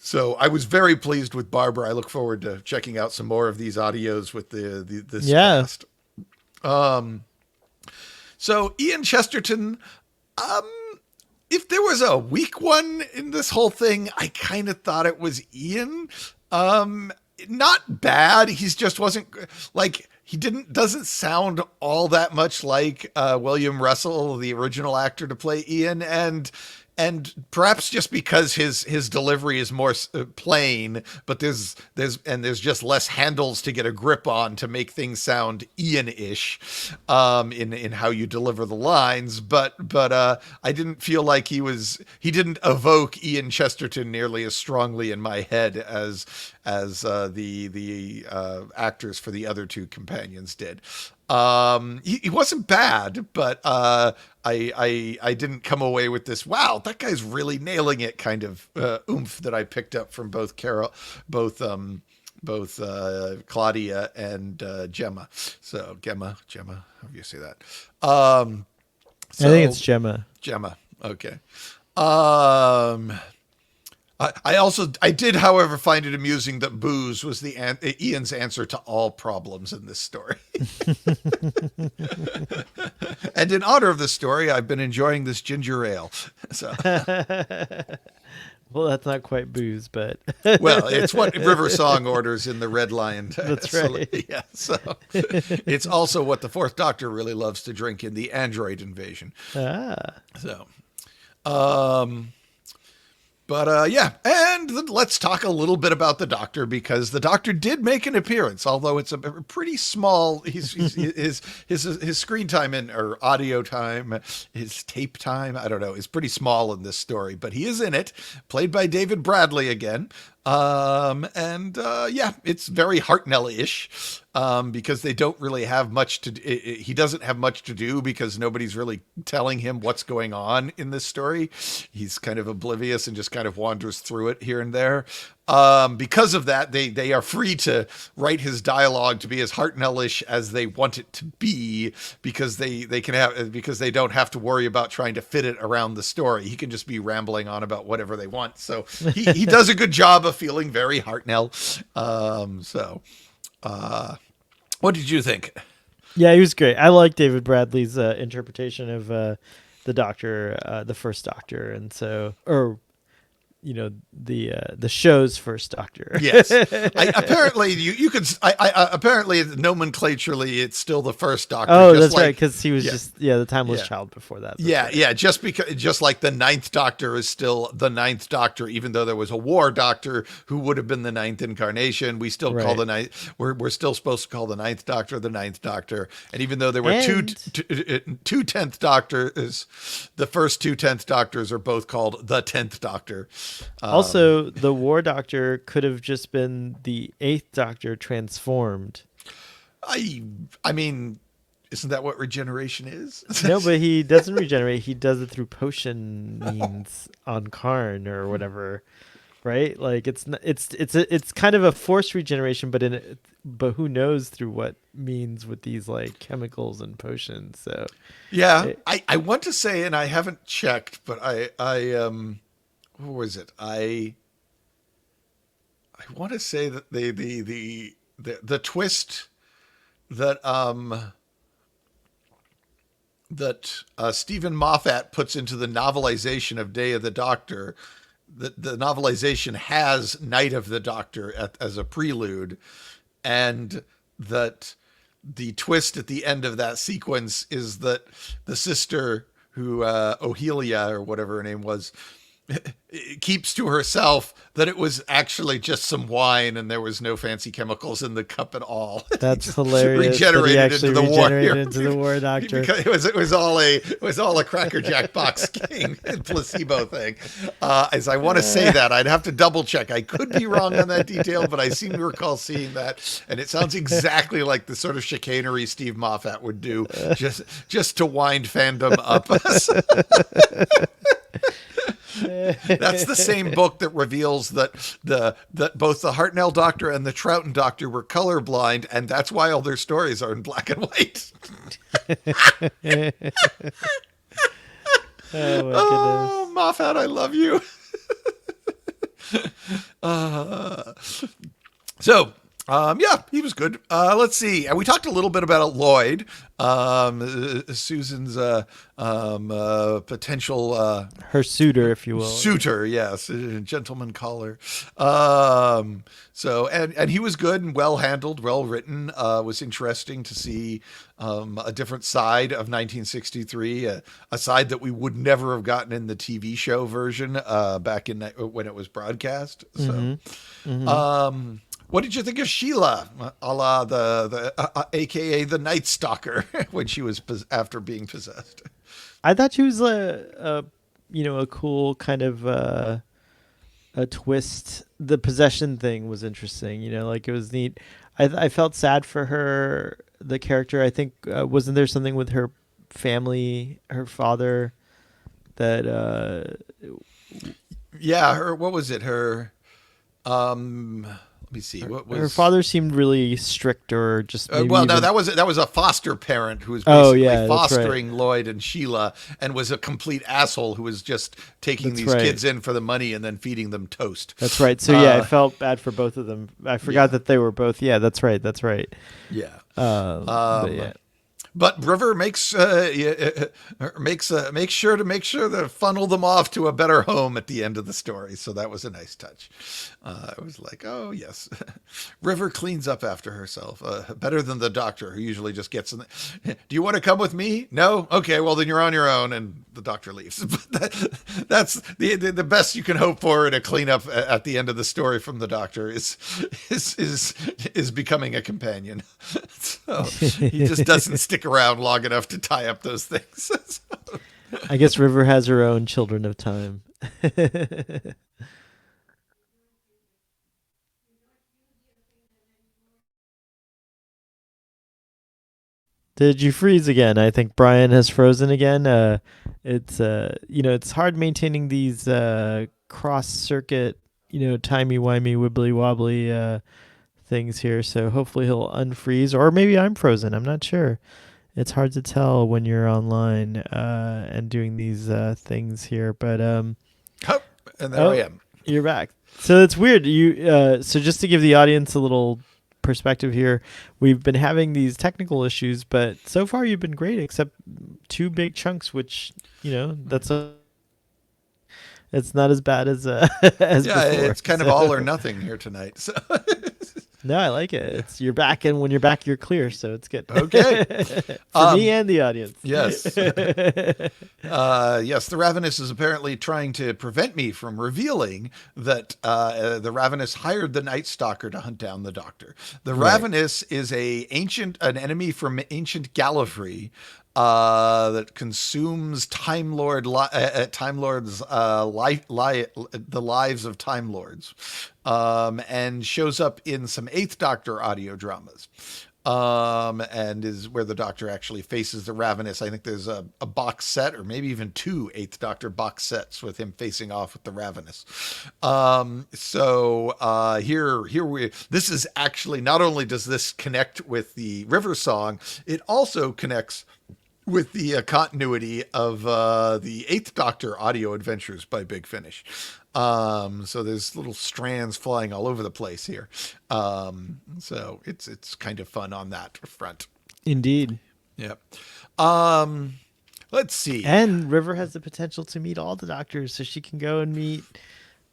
So I was very pleased with Barbara. I look forward to checking out some more of these audios with this cast. So Ian Chesterton. If there was a weak one in this whole thing, I kind of thought it was Ian. Not bad. He's just wasn't like doesn't sound all that much like William Russell, the original actor to play Ian, and perhaps just because his delivery is more plain, but there's just less handles to get a grip on to make things sound Ian-ish in how you deliver the lines. But I didn't feel like he didn't evoke Ian Chesterton nearly as strongly in my head as as the actors for the other two companions did. He wasn't bad, but I didn't come away with this, wow, that guy's really nailing it kind of oomph that I picked up from both Claudia and Gemma. So Gemma, how do you say that? I think it's Gemma. Gemma. Okay. I did, however, find it amusing that booze was Ian's answer to all problems in this story. And in honor of this story, I've been enjoying this ginger ale. So, well, that's not quite booze, but well, it's what River Song orders in the Red Lion. That's right. Yeah, so it's also what the Fourth Doctor really loves to drink in the Android Invasion. So, yeah, and let's talk a little bit about the Doctor, because the Doctor did make an appearance, although it's a pretty small. His screen time or audio time, his tape time, I don't know, is pretty small in this story, but he is in it, played by David Bradley again. Yeah, it's very Hartnell-ish, because they don't really have much to, he doesn't have much to do because nobody's really telling him what's going on in this story. He's kind of oblivious and just kind of wanders through it here and there. Because of that, they are free to write his dialogue to be as Hartnell-ish as they want it to be, because they don't have to worry about trying to fit it around the story. He can just be rambling on about whatever they want. So he does a good job of feeling very Hartnell. What did you think? Yeah, he was great. I like David Bradley's interpretation of the Doctor, the first Doctor, and so, or the show's first Doctor. Yes, apparently you could. Apparently nomenclaturally, it's still the first Doctor. Oh, that's right, because he was the timeless child before that. Yeah. Just like the Ninth Doctor is still the Ninth Doctor, even though there was a War Doctor who would have been the ninth incarnation. We still call the ninth. We're still supposed to call the Ninth Doctor the Ninth Doctor, and even though there were two 10th Doctors, the first two 10th Doctors are both called the 10th Doctor. Also, the War Doctor could have just been the 8th Doctor transformed. I mean, isn't that what regeneration is? No, but he doesn't regenerate. He does it through potion means on Karn or whatever, right? Like it's kind of a forced regeneration, but who knows through what means with these like chemicals and potions. So yeah, I want to say, and I haven't checked, but what was it? I want to say that the twist that Stephen Moffat puts into the novelization of Day of the Doctor, that the novelization has Night of the Doctor as a prelude, and that the twist at the end of that sequence is that the sister who Ohelia or whatever her name was keeps to herself that it was actually just some wine and there was no fancy chemicals in the cup at all. That's hilarious. Regenerated into the War Doctor. Because it was all a Cracker Jack box game placebo thing. As I want to say that, I'd have to double check. I could be wrong on that detail, but I seem to recall seeing that, and it sounds exactly like the sort of chicanery Steve Moffat would do, just to wind fandom up. That's the same book that reveals that both the Hartnell Doctor and the Troughton Doctor were colorblind, and that's why all their stories are in black and white. Oh, Moffat, I love you. Yeah, he was good. Let's see. We talked a little bit about Lloyd, Susan's potential her suitor, if you will. Suitor, yes, gentleman caller. And he was good and well handled, well written. Was interesting to see a different side of 1963, a side that we would never have gotten in the TV show version back in when it was broadcast. So. What did you think of Sheila, a la AKA the Night Stalker, when she was after being possessed? I thought she was a cool kind of a twist. The possession thing was interesting. Like it was neat. I felt sad for her, the character. I think wasn't there something with her family, her father, that Yeah, her. What was it? Her. Let me see. What her was? father seemed really strict, or just maybe Well, no, even. that was a foster parent who was Oh basically yeah, that's right. fostering Lloyd and Sheila, and was a complete asshole who was just taking That's these right. kids in for the money and then feeding them toast. That's right. So yeah, I Uh, felt bad for both of them. I forgot yeah, that they were both. Yeah, that's right. That's right. yeah. But yeah. But River makes sure to funnel them off to a better home at the end of the story. So that was a nice touch. I was like, oh yes, River cleans up after herself better than the Doctor, who usually just gets in. Do you want to come with me? No. Okay, well then you're on your own, and the Doctor leaves. But that's the best you can hope for in a cleanup at the end of the story from the Doctor is becoming a companion. So he just doesn't stick around long enough to tie up those things. I guess River has her own children of time. Did you freeze again? I think Brian has frozen again. It's hard maintaining these cross circuit, timey wimey wibbly wobbly things here. So hopefully he'll unfreeze, or maybe I'm frozen. I'm not sure. It's hard to tell when you're online and doing these things here. But Oh, and there I am. you're back. So it's weird. So just to give the audience a little perspective here, we've been having these technical issues, but so far you've been great, except two big chunks, which it's not as bad as as Yeah, before. it's kind of all or nothing here tonight. So No, I like it. It's you're back, and when you're back, you're clear, so it's good. okay. For me and the audience. Yes. Yes, the Ravenous is apparently trying to prevent me from revealing that the Ravenous hired the Night Stalker to hunt down the Doctor. The Right. Ravenous is an enemy from ancient Gallifrey that consumes Time Lords the lives of Time Lords, and shows up in some Eighth Doctor audio dramas. And is where the Doctor actually faces the Ravenous. I think there's a box set, or maybe even two Eighth Doctor box sets with him facing off with the Ravenous. This is actually, not only does this connect with the River Song, it also connects with the continuity of the Eighth Doctor audio adventures by Big Finish. So there's little strands flying all over the place here. So it's kind of fun on that front. Indeed. Yep. Let's see. And River has the potential to meet all the Doctors, so she can go and meet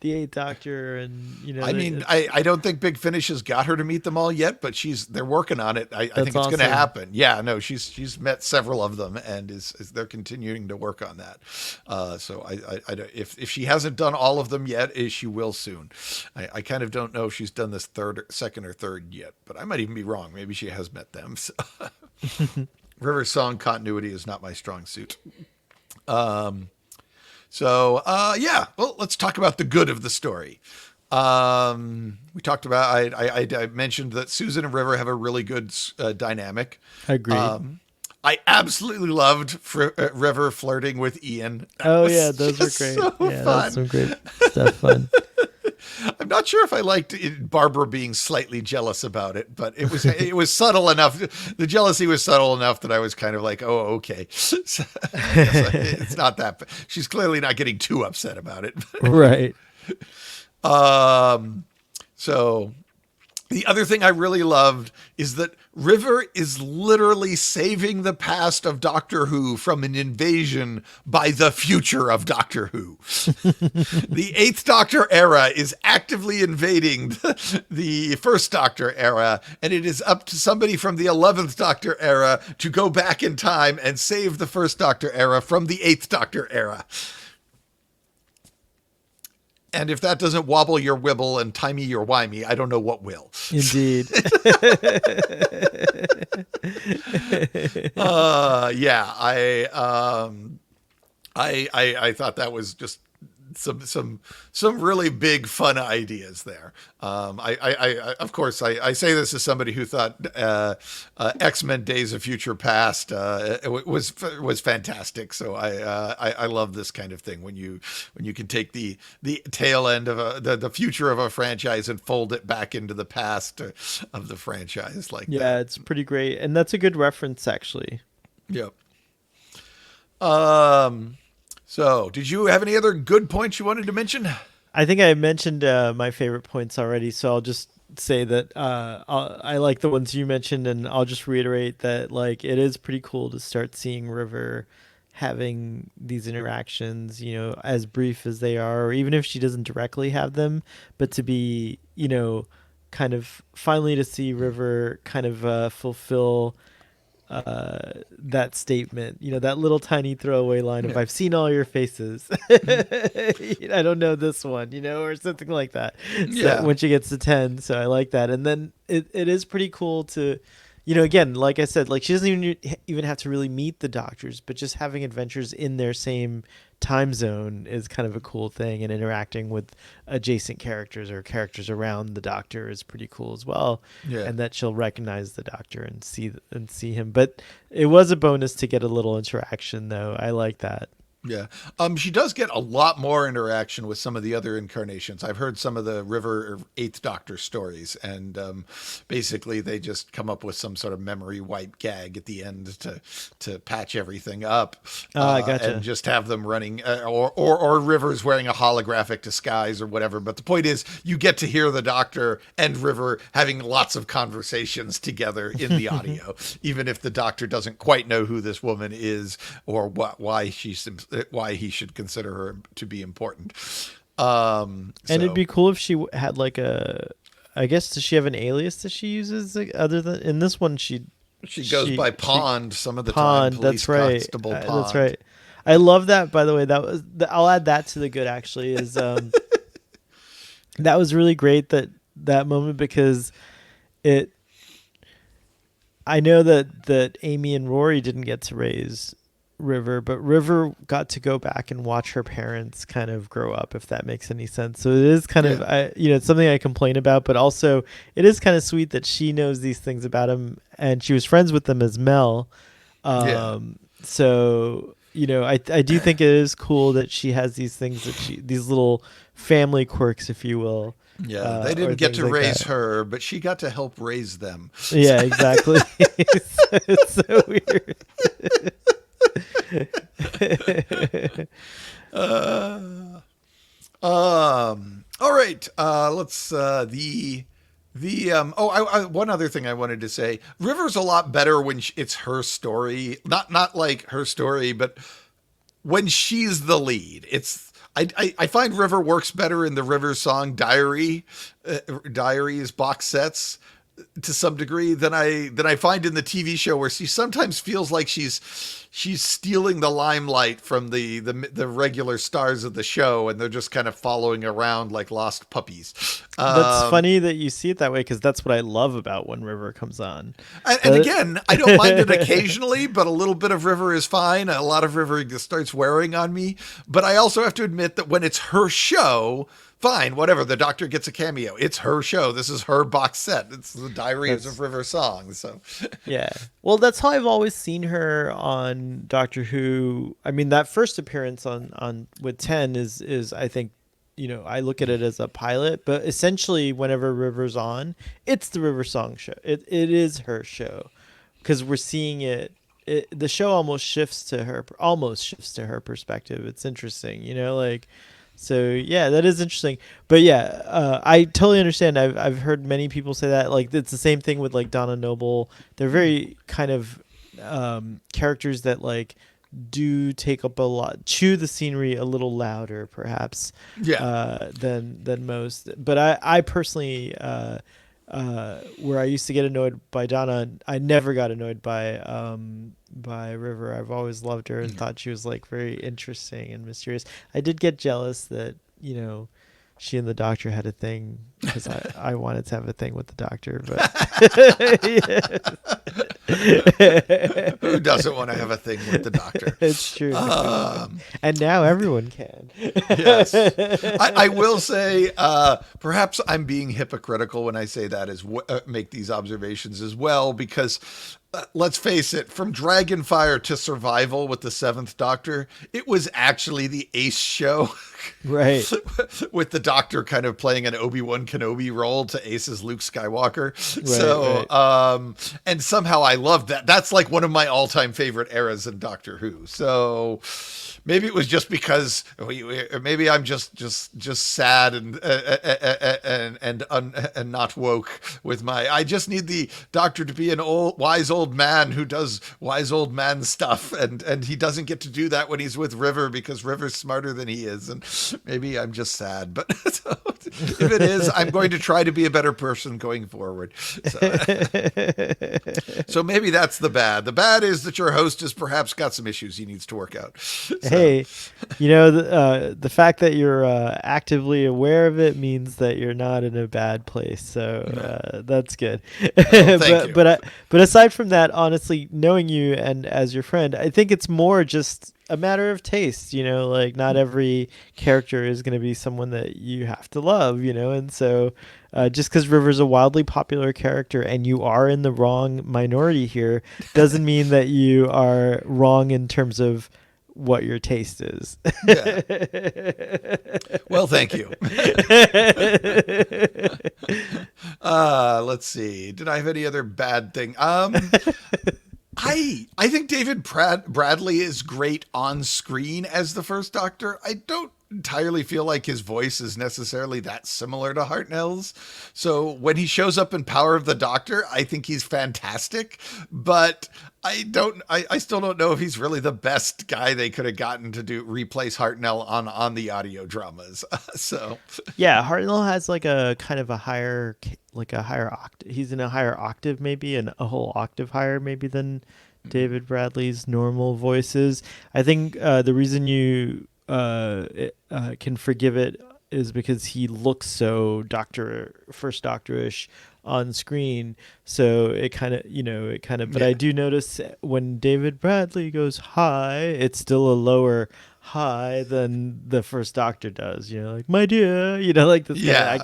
the Eighth Doctor, and I mean, I don't think Big Finish has got her to meat them all yet, but they're working on it. I think it's going to happen. Yeah, no, she's met several of them, and they're continuing to work on that. So if she hasn't done all of them yet, she will soon. I kind of don't know if she's done this second or third yet, but I might even be wrong. Maybe she has met them. So. River Song continuity is not my strong suit. Yeah, well, let's talk about the good of the story. We talked about, I mentioned that Susan and River have a really good dynamic. Agreed. I absolutely loved River flirting with Ian. Those were great. So yeah, fun. that's some great stuff. Fun. I'm not sure if I liked Barbara being slightly jealous about it, but it was subtle enough. The jealousy was subtle enough that I was kind of like, oh, okay. It's not that. She's clearly not getting too upset about it. Right. So the other thing I really loved is that River is literally saving the past of Doctor Who from an invasion by the future of Doctor Who. The Eighth Doctor era is actively invading the First Doctor era, and it is up to somebody from the 11th Doctor era to go back in time and save the First Doctor era from the Eighth Doctor era. And if that doesn't wobble your wibble and timey your wimey, I don't know what will. Indeed. Yeah, I thought that was just some really big fun ideas there. Of course, I say this as somebody who thought X-Men: Days of Future Past was fantastic. So I love this kind of thing when you can take the tail end of the future of a franchise and fold it back into the past of the franchise like Yeah, that. it's pretty great, and that's a good reference actually. Yep. Um. So, did you have any other good points you wanted to mention? I think I mentioned my favorite points already, so I'll just say that I like the ones you mentioned, and I'll just reiterate that like it is pretty cool to start seeing River having these interactions, as brief as they are, or even if she doesn't directly have them, but to be, kind of finally to see River kind of fulfill that statement, that little tiny throwaway line of Yeah. "I've seen all your faces." I don't know this one, or something like that. So Yeah. when she gets to 10, so I like that. And then it is pretty cool to, again, like I said, like she doesn't even have to really meet the doctors, but just having adventures in their same time zone is kind of a cool thing, and interacting with adjacent characters or characters around the doctor is pretty cool as well. Yeah. And that she'll recognize the doctor and see him. But it was a bonus to get a little interaction, though. I like that. Yeah. She does get a lot more interaction with some of the other incarnations. I've heard some of the River Eighth Doctor stories, and basically they just come up with some sort of memory wipe gag at the end to patch everything up, and Gotcha. just have them running, or River's wearing a holographic disguise or whatever. But the point is, you get to hear the Doctor and River having lots of conversations together in the audio, even if the Doctor doesn't quite know who this woman is or why he should consider her to be important. And it'd be cool if she had like I guess, does she have an alias that she uses, like, other than in this one? She goes by Pond some of the Pond. time. Police That's right. Constable Pond. That's right. I love that. By the way, I'll add that to the good. Actually, is that was really great, that moment, because it. I know that Amy and Rory didn't get to raise River, but River got to go back and watch her parents kind of grow up, if that makes any sense. So it is kind of, it's something I complain about, but also it is kind of sweet that she knows these things about him, and she was friends with them as Mel. So, I do think it is cool that she has these things these little family quirks, if you will. Yeah, they didn't get to like raise that. her, but she got to help raise them. Yeah, exactly. It's so weird. All right. Let's one other thing I wanted to say. River's a lot better when it's her story, not like her story, but when she's the lead. I find River works better in the River Song Diaries box sets to some degree than I find in the TV show, where she sometimes feels like she's stealing the limelight from the regular stars of the show, and they're just kind of following around like lost puppies. That's funny that you see it that way, because that's what I love about when River comes on. And again, I don't mind it occasionally, but a little bit of River is fine. A lot of River starts wearing on me. But I also have to admit that when it's her show, fine, whatever. The Doctor gets a cameo. It's her show. This is her box set. It's the Diaries of River Song. So yeah. Well, that's how I've always seen her on Doctor Who. I mean, that first appearance on with 10 is I think, I look at it as a pilot, but essentially whenever River's on, it's the River Song show. It is her show, because we're seeing it. The show almost shifts to her perspective. It's interesting, like. So yeah, that is interesting. But yeah, I totally understand. I've heard many people say that. Like, it's the same thing with like Donna Noble. They're very kind of characters that like do take up a lot, chew the scenery a little louder, perhaps, than most. But I personally, where I used to get annoyed by Donna, I never got annoyed by River. I've always loved her and thought she was like very interesting and mysterious. I did get jealous that, she and the Doctor had a thing, because I wanted to have a thing with the Doctor, but Who doesn't want to have a thing with the Doctor? It's true. Um, And now everyone can. yes. I will say, perhaps I'm being hypocritical when I say that make these observations as well, because let's face it, from Dragonfire to Survival with the Seventh Doctor, it was actually the Ace show. Right. With the Doctor kind of playing an Obi-Wan Kenobi role to Ace's Luke Skywalker. And somehow I loved that. That's like one of my all-time favorite eras in Doctor Who. So maybe it was just because maybe I'm just sad and not woke with my. I just need the Doctor to be an wise old man who does wise old man stuff, and he doesn't get to do that when he's with River because River's smarter than he is, and maybe I'm just sad. But if it is, I'm going to try to be a better person going forward. So maybe that's the bad. The bad is that your host has perhaps got some issues he needs to work out. So. Hey, the fact that you're actively aware of it means that you're not in a bad place. So that's good. Thank you. But aside from that, honestly, knowing you and as your friend, I think it's more just a matter of taste. Like not every character is going to be someone that you have to love. And so just because River's a wildly popular character and you are in the wrong minority here doesn't mean that you are wrong in terms of what your taste is. Yeah. Well, thank you. Let's see. Did I have any other bad thing? I think David Bradley is great on screen as the First Doctor. I don't entirely feel like his voice is necessarily that similar to Hartnell's. So when he shows up in Power of the Doctor, I think he's fantastic, but I still don't know if he's really the best guy they could have gotten to replace Hartnell on the audio dramas. So yeah, Hartnell has like a kind of a higher octave. He's in a higher octave maybe, and a whole octave higher maybe than David Bradley's normal voices. I think the reason you can forgive it is because he looks so First Doctor-ish on screen, so it kind of but I do notice when David Bradley goes high, it's still a lower high than the First Doctor does, like my dear, like this. Yeah.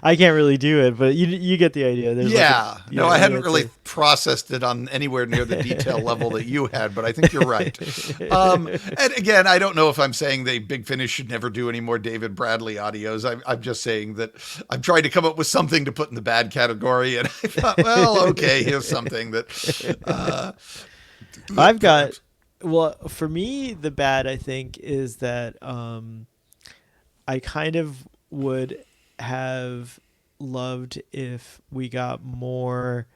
I can't really do it, but you get the idea. There's I hadn't really processed it on anywhere near the detail level that you had, but I think you're right. And again, I don't know if I'm saying Big Finish should never do any more David Bradley audios. I'm just saying that I'm trying to come up with something to put in the bad category, and I thought, well, okay, here's something that I've got. Well, for me, the bad, I think, is that I kind of would have loved if we got more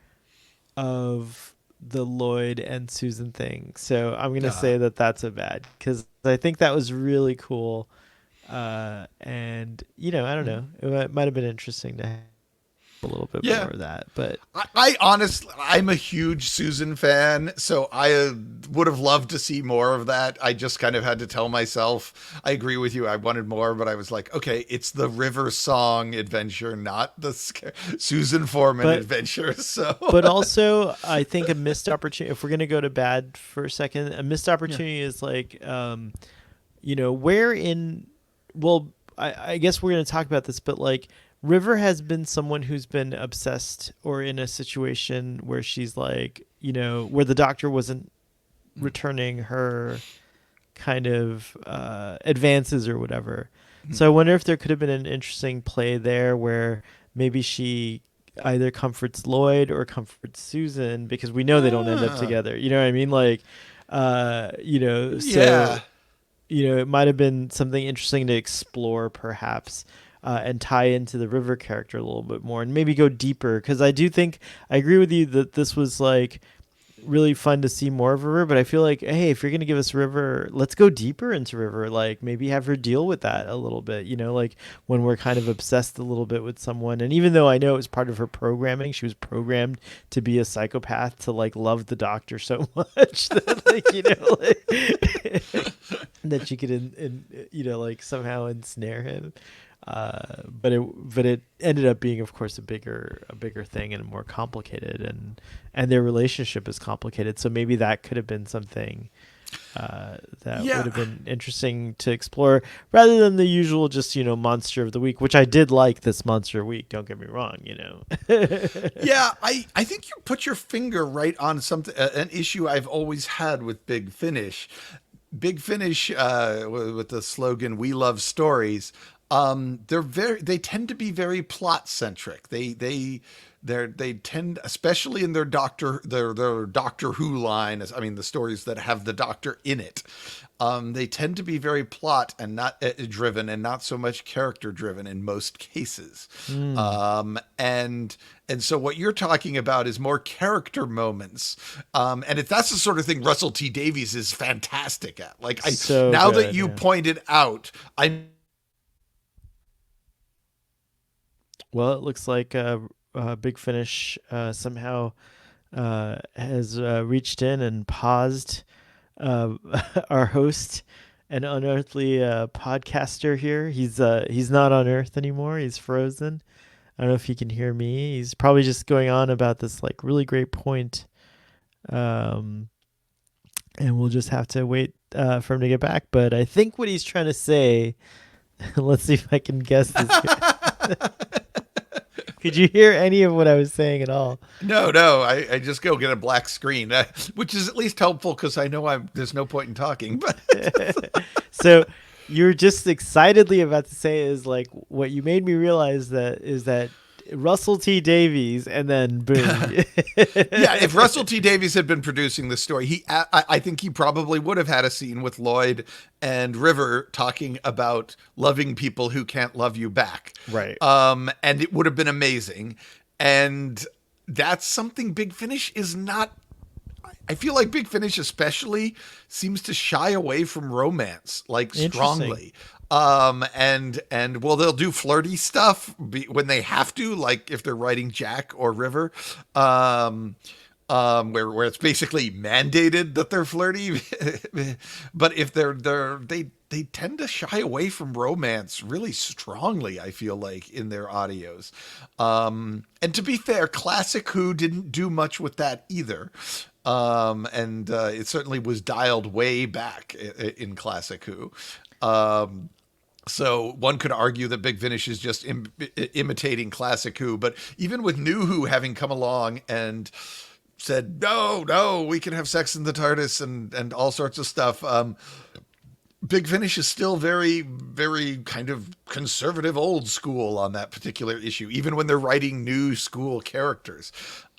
of the Lloyd and Susan thing. So I'm going to say that that's a bad, because I think that was really cool. And, I don't know. It might have been interesting to have a little bit more of that, but I honestly, I'm a huge Susan fan, so I would have loved to see more of that. I just kind of had to tell myself, I agree with you, I wanted more, but I was like, okay, it's the River Song adventure, not the Susan Foreman adventure. So but also I think a missed opportunity, if we're going to go to bad for a second, a missed opportunity is like I guess we're going to talk about this, but like River has been someone who's been obsessed or in a situation where she's like, where the Doctor wasn't returning her kind of advances or whatever. So I wonder if there could have been an interesting play there where maybe she either comforts Lloyd or comforts Susan, because we know they don't end up together. You know what I mean? Like, so, it might have been something interesting to explore perhaps. And tie into the River character a little bit more and maybe go deeper. Because I do think, I agree with you that this was like really fun to see more of River, but I feel like, hey, if you're going to give us River, let's go deeper into River. Like maybe have her deal with that a little bit, like when we're kind of obsessed a little bit with someone. And even though I know it was part of her programming, she was programmed to be a psychopath, to like love the Doctor so much that that she could, like somehow ensnare him. But it ended up being, of course, a bigger thing and more complicated, and their relationship is complicated. So maybe that could have been something that would Yeah. have been interesting to explore, rather than the usual just monster of the week, which I did like this monster of the week. Don't get me wrong. Yeah, I think you put your finger right on something, an issue I've always had with Big Finish. Big Finish, with the slogan "We love stories." They tend to be very plot centric. They tend, especially in their Doctor Who line. I mean, the stories that have the Doctor in it. They tend to be very plot and not driven, and not so much character driven in most cases. Mm, And so what you're talking about is more character moments. And if that's the sort of thing Russell T Davies is fantastic at. Like, so now that good. you Yeah. pointed out, I Well, it looks like Big Finish somehow has reached in and paused uh, our host, an unearthly podcaster here. He's not on Earth anymore. He's frozen. I don't know if he can hear me. He's probably just going on about this like really great point. Um, and we'll just have to wait for him to get back. But I think what he's trying to say. Let's see if I can guess this. Could you hear any of what I was saying at all? no, I just go get a black screen, which is at least helpful because I know there's no point in talking. But So you're just excitedly about to say is like what you made me realize that is that Russell T Davies, and then boom. yeah, if Russell T Davies had been producing the story, I think he probably would have had a scene with Lloyd and River talking about loving people who can't love you back. Right. And it would have been amazing. And that's something Big Finish is not. I feel like Big Finish especially seems to shy away from romance, like, strongly. And well, they'll do flirty stuff when they have to, like if they're writing Jack or River, where it's basically mandated that they're flirty. But if they tend to shy away from romance really strongly, I feel like, in their audios. And to be fair, Classic Who didn't do much with that either. And it certainly was dialed way back in Classic Who. So one could argue that Big Finish is just imitating Classic Who, but even with New Who having come along and said, no, we can have sex in the TARDIS and all sorts of stuff, Big Finish is still very, very kind of conservative, old school on that particular issue, even when they're writing new school characters.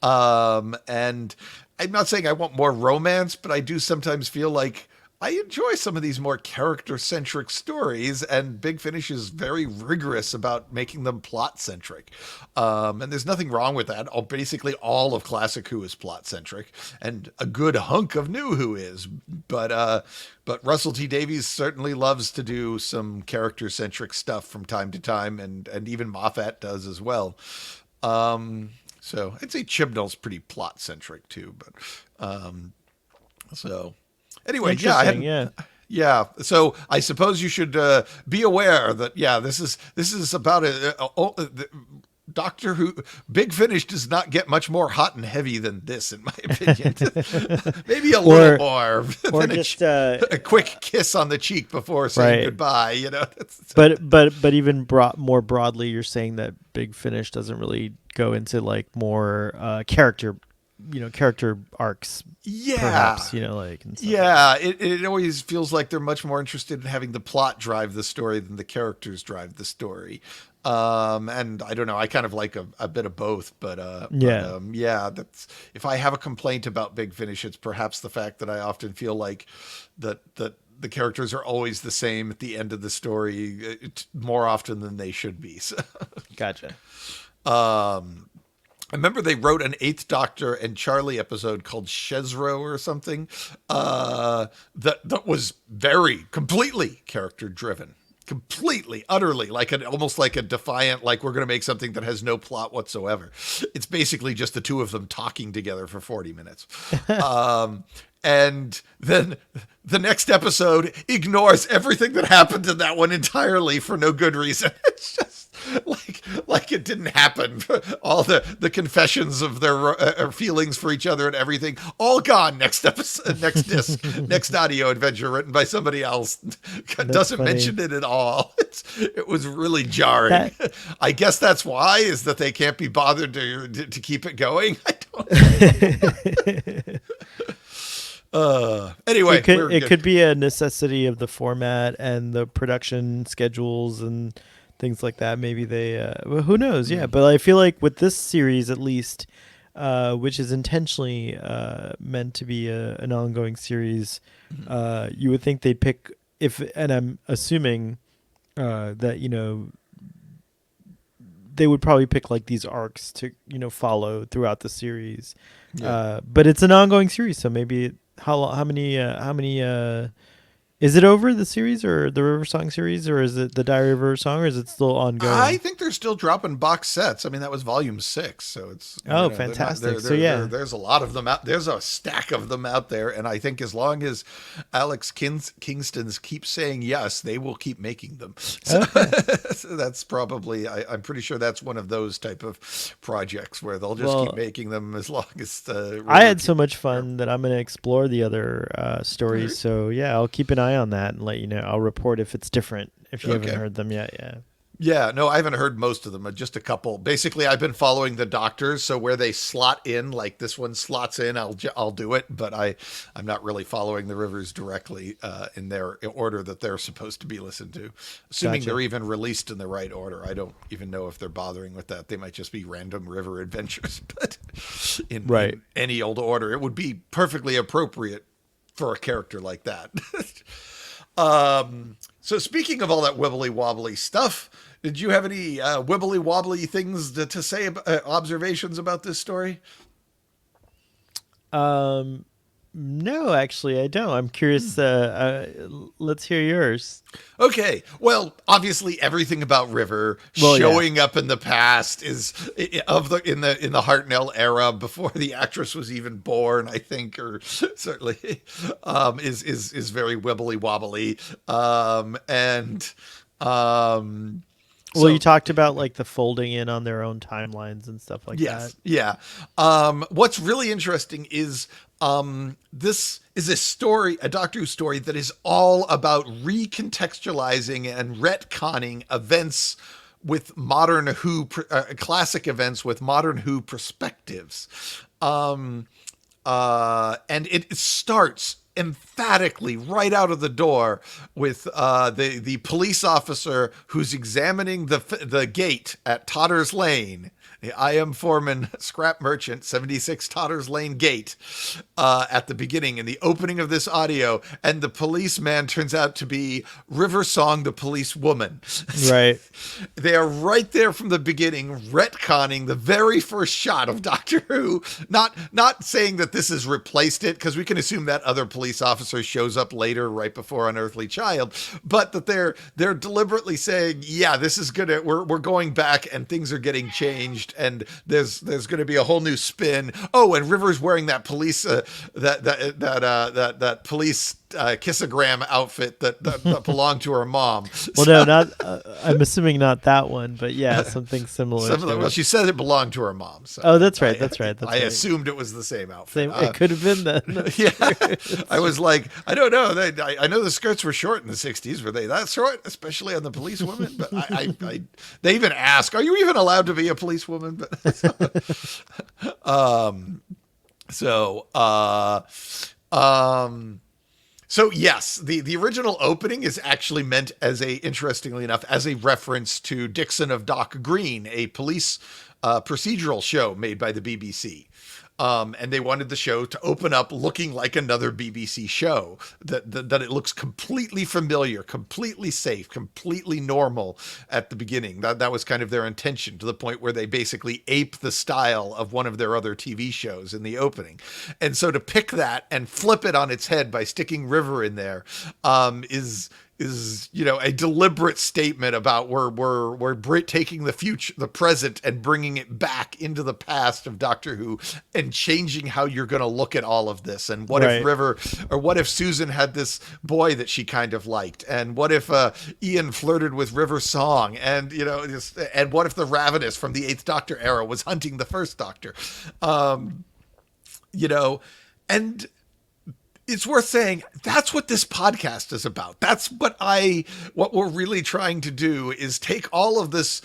And I'm not saying I want more romance, but I do sometimes feel like I enjoy some of these more character-centric stories, and Big Finish is very rigorous about making them plot-centric. And there's nothing wrong with that. Basically, all of Classic Who is plot-centric, and a good hunk of New Who is. But Russell T Davies certainly loves to do some character-centric stuff from time to time, and even Moffat does as well. So I'd say Chibnall's pretty plot-centric too, but so... Anyway, yeah, I Interesting. hadn't. Yeah. Yeah, so I suppose you should be aware that this is about Doctor Who. Big Finish does not get much more hot and heavy than this, in my opinion. Maybe a little more, or than just a quick kiss on the cheek before saying right. goodbye. But even more broadly, you're saying that Big Finish doesn't really go into like more character arcs. Yeah, Perhaps, like and stuff yeah. It always feels like they're much more interested in having the plot drive the story than the characters drive the story. And I don't know. I kind of like a bit of both, but yeah. That's, if I have a complaint about Big Finish, it's perhaps the fact that I often feel like that the characters are always the same at the end of the story, more often than they should be. So. Gotcha. I remember they wrote an Eighth Doctor and Charlie episode called Shezro or something, that was completely character driven, completely, utterly, almost like a defiant, like we're going to make something that has no plot whatsoever. It's basically just the two of them talking together for 40 minutes. and then the next episode ignores everything that happened in that one entirely for no good reason. It's just like it didn't happen. All the confessions of their feelings for each other and everything, all gone. Next episode, next disc, next audio adventure written by somebody else. Doesn't funny. mention it at all. It was really jarring. I guess that's why, is that they can't be bothered to keep it going. I don't know. Anyway, it could be a necessity of the format and the production schedules and things like that. Maybe they, well, who knows? Yeah, but I feel like with this series, at least, which is intentionally meant to be an ongoing series, you would think they'd pick and I'm assuming that they would probably pick like these arcs to follow throughout the series. Yeah. But it's an ongoing series, so maybe how many is it over the series or the River Song series, or is it the Diary of River Song, or is it still ongoing? I think they're still dropping box sets. I mean, that was volume 6, so it's fantastic. There's a lot of them out. There's a stack of them out there, and I think as long as Alex Kingston's keeps saying yes, they will keep making them. So, so that's probably I'm pretty sure that's one of those type of projects where they'll just keep making them as long as the. I had so much fun that I'm going to explore the other stories. Right. So yeah, I'll keep an eye on that and let you know. I'll report if it's different, if you haven't heard them yet. Yeah, no, I haven't heard most of them, just a couple. Basically, I've been following the Doctors, so where they slot in, like this one slots in, I'll do it, but I'm not really following the Rivers directly in their order that they're supposed to be listened to. Assuming they're even released in the right order. I don't even know if they're bothering with that. They might just be random river adventures, but in any old order, it would be perfectly appropriate for a character like that. So speaking of all that wibbly wobbly stuff, did you have any wibbly wobbly things to say, observations about this story? No, actually, I don't. I'm curious. Let's hear yours. Okay. Well, obviously, everything about River showing up in the past is in the Hartnell era before the actress was even born, I think, or certainly is very wibbly wobbly. Well, you talked about like the folding in on their own timelines and stuff like that. Yeah. What's really interesting is this is a Doctor Who story that is all about recontextualizing and retconning events with modern Who, classic events with modern Who perspectives. And it starts emphatically right out of the door with the police officer who's examining the gate at Totter's Lane. I am Foreman, scrap merchant, 76 Totter's Lane gate, at the beginning, in the opening of this audio, and the policeman turns out to be River Song, the police woman. Right. They are right there from the beginning, retconning the very first shot of Doctor Who, not saying that this has replaced it, because we can assume that other police officer shows up later, right before Unearthly Child, but that they're deliberately saying, yeah, this is gonna, we're going back and things are getting changed. And there's going to be a whole new spin. Oh, and River's wearing that police that police kissogram outfit that belonged to her mom. Well, no, not. I'm assuming not that one, but yeah, something similar. Well, she said it belonged to her mom. So oh, that's right. I assumed it was the same outfit. It could have been that. Yeah, I was like, I don't know. I know the skirts were short in the '60s. Were they that short, especially on the police woman? But they even ask, "Are you even allowed to be a police woman?" But So yes, the original opening is actually meant interestingly enough, as a reference to Dixon of Dock Green, a police procedural show made by the BBC. And they wanted the show to open up looking like another BBC show, that it looks completely familiar, completely safe, completely normal at the beginning. That was kind of their intention, to the point where they basically ape the style of one of their other TV shows in the opening. And so to pick that and flip it on its head by sticking River in there is a deliberate statement about we're taking the future, the present, and bringing it back into the past of Doctor Who and changing how you're going to look at all of this. And what if Right. River, or what if Susan had this boy that she kind of liked, and what if Ian flirted with River Song, and and what if the Ravenous from the Eighth Doctor era was hunting the First Doctor, and it's worth saying that's what this podcast is about. That's what we're really trying to do, is take all of this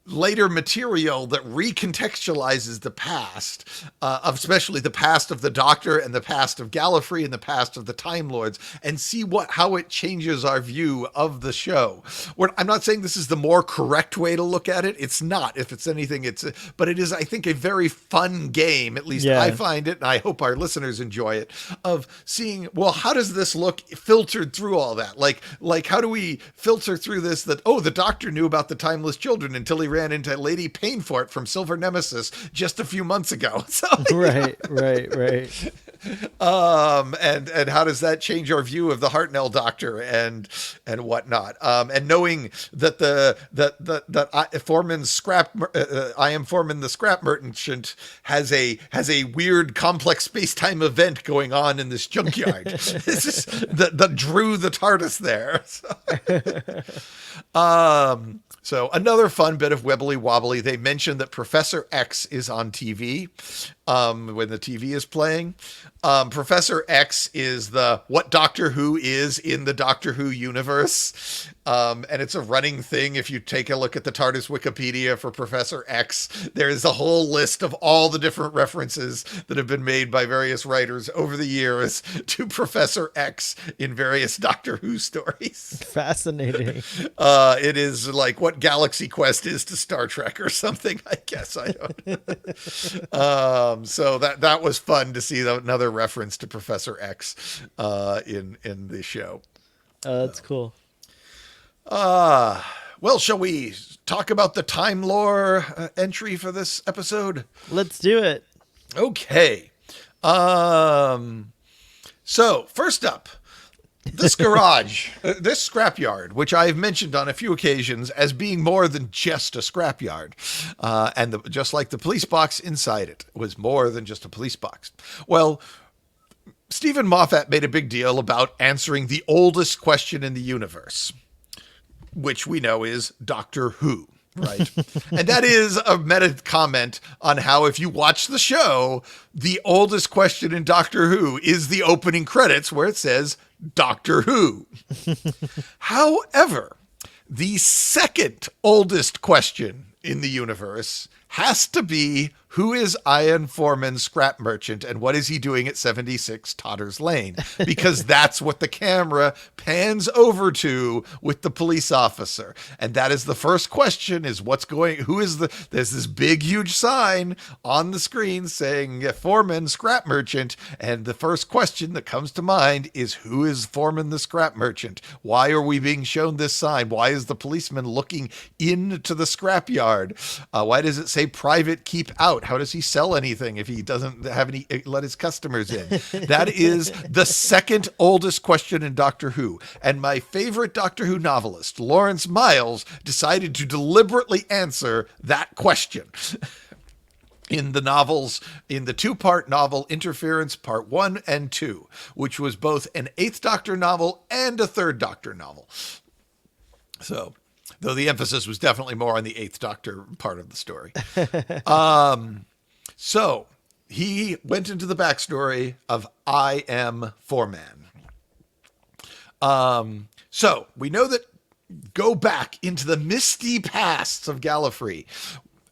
later material that recontextualizes the past, especially the past of the Doctor and the past of Gallifrey and the past of the Time Lords, and see how it changes our view of the show. I'm not saying this is the more correct way to look at it. It's not. If it's anything, but it is, I think, a very fun game. At least I find it, and I hope our listeners enjoy it, of seeing, well, how does this look filtered through all that? Like how do we filter through this, that, oh, the Doctor knew about the timeless children until he ran into Lady Painfort from Silver Nemesis just a few months ago. So, Right. and how does that change our view of the Hartnell Doctor and whatnot? And knowing that Foreman's I am Foreman the scrap merchant has a weird complex space-time event going on in this junkyard. This is that drew the TARDIS there. So another fun bit of wibbly wobbly. They mentioned that Professor X is on TV when the TV is playing. Professor X is what Doctor Who is in the Doctor Who universe. And it's a running thing. If you take a look at the TARDIS Wikipedia for Professor X, there is a whole list of all the different references that have been made by various writers over the years to Professor X in various Doctor Who stories. Fascinating. It is like what Galaxy Quest is to Star Trek or something, I guess. I don't. So that was fun to see another reference to Professor X in the show. That's cool. Well, shall we talk about the time lore entry for this episode? Let's do it. Okay. So first up, this garage, this scrapyard, which I've mentioned on a few occasions as being more than just a scrapyard, and just like the police box inside it was more than just a police box. Well, Stephen Moffat made a big deal about answering the oldest question in the universe, which we know is Doctor Who, right? And that is a meta comment on how, if you watch the show, the oldest question in Doctor Who is the opening credits where it says Doctor Who. However, the second oldest question in the universe has to be, who is Ian Foreman scrap merchant, and what is he doing at 76 Totter's Lane? Because that's what the camera pans over to with the police officer. And that is the first question, is there's this big, huge sign on the screen saying Foreman scrap merchant. And the first question that comes to mind is, who is Foreman the scrap merchant? Why are we being shown this sign? Why is the policeman looking into the scrapyard? Why does it say private keep out? How does he sell anything if he doesn't have let his customers in? That is the second oldest question in Doctor Who. And my favorite Doctor Who novelist, Lawrence Miles, decided to deliberately answer that question in the two-part novel Interference Part 1 and 2, which was both an Eighth Doctor novel and a Third Doctor novel. So, though the emphasis was definitely more on the Eighth Doctor part of the story. So he went into the backstory of I Am Foreman. So we know that, go back into the misty pasts of Gallifrey.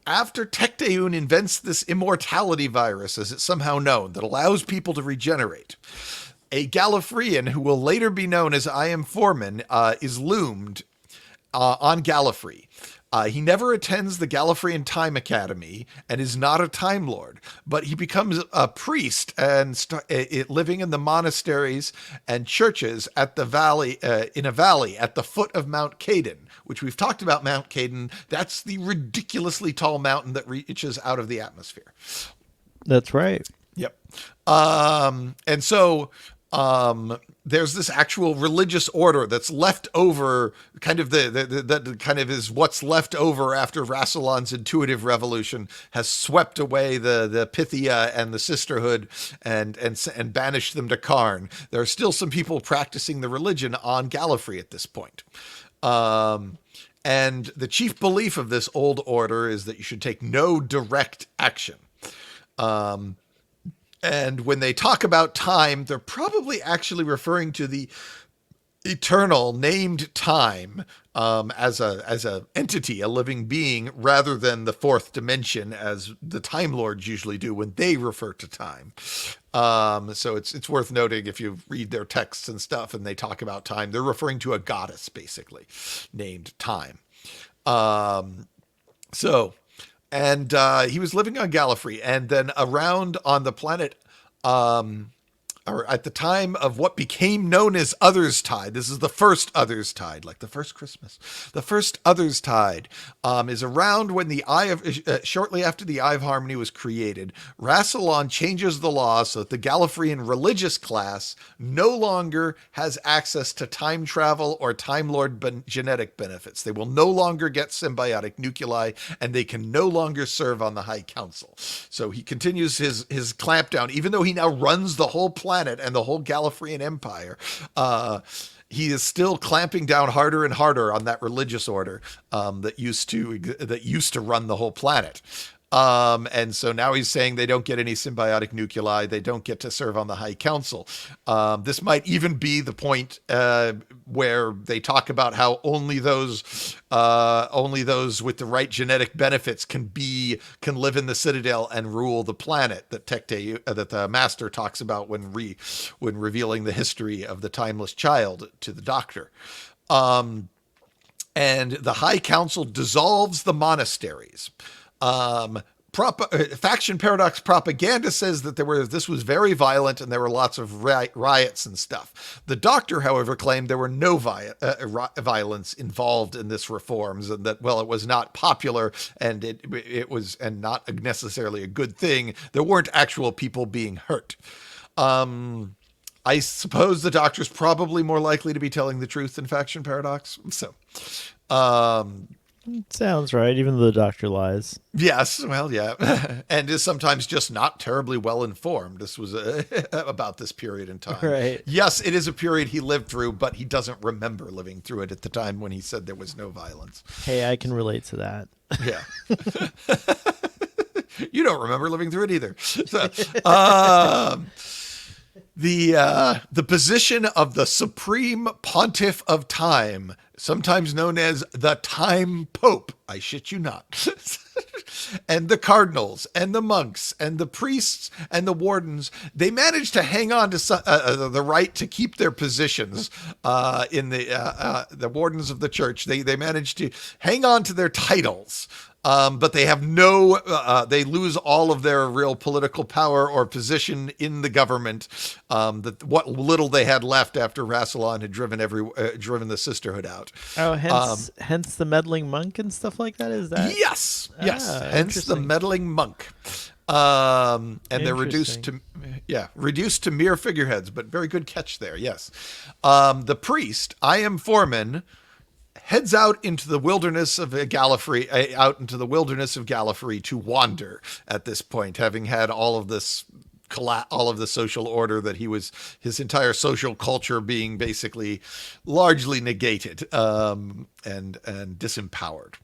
After Tecteun invents this immortality virus, as it's somehow known, that allows people to regenerate, a Gallifreyan who will later be known as I Am Foreman is loomed on Gallifrey. He never attends the Gallifreyan Time Academy and is not a Time Lord, but he becomes a priest and living in the monasteries and churches at the valley, in a valley at the foot of Mount Caden, which we've talked about. Mount Caden, that's the ridiculously tall mountain that reaches out of the atmosphere. That's right. Yep. And so there's this actual religious order that's left over, kind of that kind of is what's left over after Rassilon's intuitive revolution has swept away the Pythia and the Sisterhood and banished them to Karn. There are still some people practicing the religion on Gallifrey at this point. And the chief belief of this old order is that you should take no direct action. And when they talk about time, they're probably actually referring to the eternal named time as a entity, a living being, rather than the fourth dimension, as the Time Lords usually do when they refer to time. So it's worth noting, if you read their texts and stuff and they talk about time, they're referring to a goddess, basically, named Time. And he was living on Gallifrey, and then around on the planet, or at the time of what became known as Others Tide. This is the first Others Tide, like the first Christmas. The first Others Tide is around when the Eye of, shortly after the Eye of Harmony was created. Rassilon changes the law so that the Gallifreyan religious class no longer has access to time travel or Time Lord genetic benefits. They will no longer get symbiotic nuclei, and they can no longer serve on the High Council. So he continues his clampdown, even though he now runs the whole planet and the whole Gallifreyan Empire. He is still clamping down harder and harder on that religious order that used to run the whole planet. And so now he's saying they don't get any symbiotic nuclei. They don't get to serve on the High Council. This might even be the point where they talk about how only those with the right genetic benefits can live in the Citadel and rule the planet, that that the Master talks about when revealing the history of the Timeless Child to the Doctor. And the High Council dissolves the monasteries. Faction Paradox propaganda says that this was very violent and there were lots of riots and stuff. The Doctor, however, claimed there were no violence involved in this reforms, and that, well, it was not popular and it was not necessarily a good thing. There weren't actual people being hurt. I suppose the Doctor's probably more likely to be telling the truth than Faction Paradox. So, sounds right, even though the Doctor lies. Yes, well, yeah. And is sometimes just not terribly well informed. This was about this period in time. Right. Yes, it is a period he lived through, but he doesn't remember living through it at the time when he said there was no violence. Hey, I can relate to that. Yeah. You don't remember living through it either. So, the position of the Supreme Pontiff of Time, sometimes known as the Time Pope, I shit you not, and the cardinals and the monks and the priests and the wardens, they managed to hang on to the right to keep their positions in the wardens of the church. They managed to hang on to their titles. But they have they lose all of their real political power or position in the government. What little they had left after Rassilon had driven the Sisterhood out. Oh, hence the meddling monk and stuff like that. Is that? Yes. Hence the meddling monk. And they're reduced to mere figureheads. But very good catch there. Yes. The priest, I am Foreman, heads out into the wilderness of Gallifrey, to wander at this point, having had all of the social order that his entire social culture being basically largely negated and disempowered.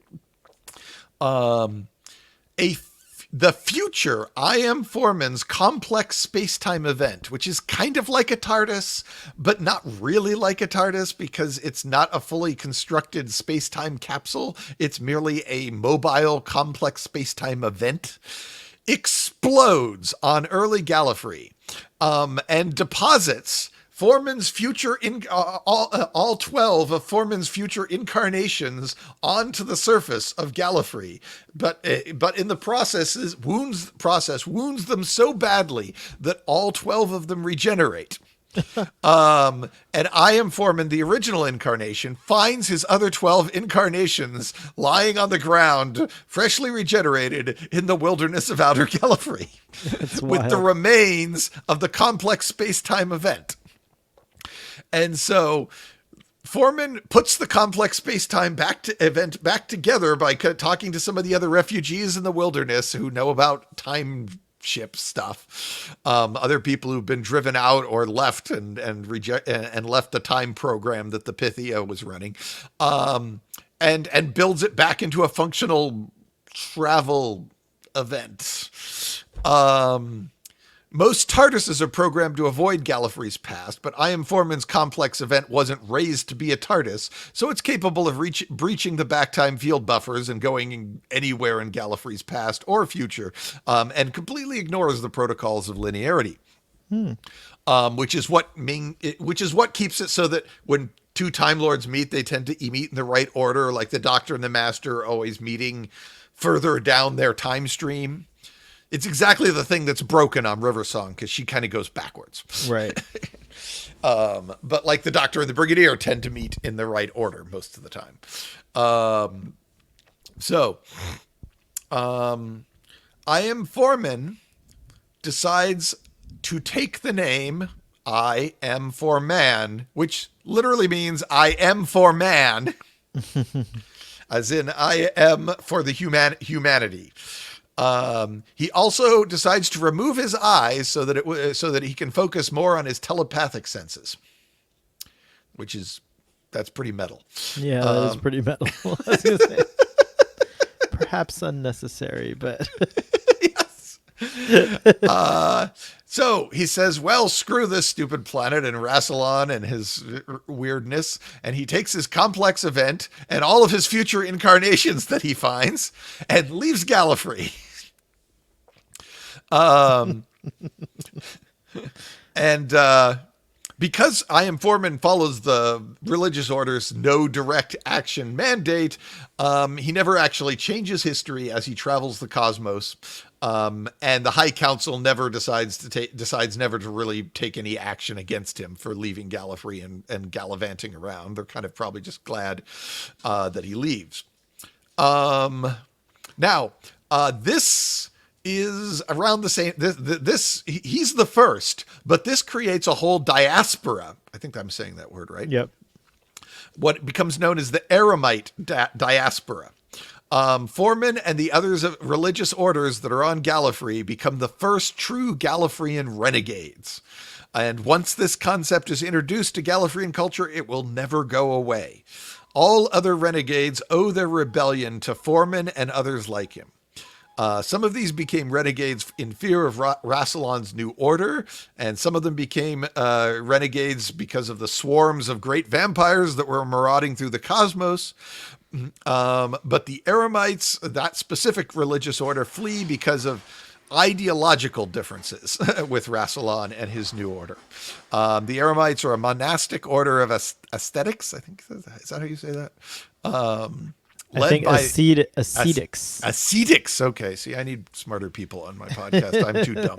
The future I Am Foreman's complex space-time event, which is kind of like a TARDIS, but not really like a TARDIS because it's not a fully constructed space-time capsule. It's merely a mobile, complex space-time event. Explodes on early Gallifrey and deposits Foreman's future all 12 of Foreman's future incarnations onto the surface of Gallifrey, but in the process wounds them so badly that all 12 of them regenerate. And I Am Foreman, the original incarnation, finds his other 12 incarnations lying on the ground, freshly regenerated in the wilderness of Outer Gallifrey, with the remains of the complex space-time event. And so Foreman puts the complex space-time event back together by talking to some of the other refugees in the wilderness who know about time ship stuff, other people who've been driven out or left and left the time program that the Pythia was running, and builds it back into a functional travel event. Most TARDISes are programmed to avoid Gallifrey's past, but I Am Foreman's complex event wasn't raised to be a TARDIS, so it's capable of breaching the backtime field buffers and going anywhere in Gallifrey's past or future, and completely ignores the protocols of linearity. Which is what keeps it so that when two Time Lords meet, they tend to meet in the right order, like the Doctor and the Master are always meeting further down their time stream. It's exactly the thing that's broken on River Song, because she kind of goes backwards. Right. But like the Doctor and the Brigadier tend to meet in the right order most of the time. I Am Foreman decides to take the name I Am For Man, which literally means I am for man, as in I am for the humanity. He also decides to remove his eyes so that he can focus more on his telepathic senses, that's pretty metal. Yeah, that is pretty metal. I was gonna say, perhaps unnecessary, but yes. So he says, well, screw this stupid planet and Rassilon and his weirdness. And he takes his complex event and all of his future incarnations that he finds and leaves Gallifrey. Because I Am Foreman follows the religious order's no direct action mandate, he never actually changes history as he travels the cosmos. And the High Council never decides never to really take any action against him for leaving Gallifrey and gallivanting around. They're kind of probably just glad that he leaves. Now, this is around the same. He's the first, but this creates a whole diaspora. I think I'm saying that word right. Yep. What becomes known as the Eremite diaspora. Foreman and the others of religious orders that are on Gallifrey become the first true Gallifreyan renegades. And once this concept is introduced to Gallifreyan culture, it will never go away. All other renegades owe their rebellion to Foreman and others like him. Some of these became renegades in fear of Rassilon's new order, and some of them became renegades because of the swarms of great vampires that were marauding through the cosmos. But the Eremites, that specific religious order, flee because of ideological differences with Rassilon and his new order. The Eremites are a monastic order of aesthetics. I think, is that how you say that? I think ascetics. Ascetics. Okay. See, I need smarter people on my podcast. I'm too dumb.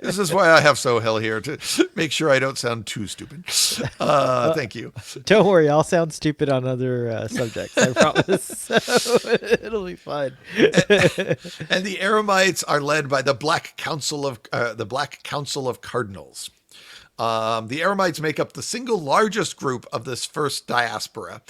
This is why I have Sohail here, to make sure I don't sound too stupid. Thank you. Don't worry. I'll sound stupid on other subjects. I promise. So it'll be fine. And the Eremites are led by the Black Council of Cardinals. The Eremites make up the single largest group of this first diaspora,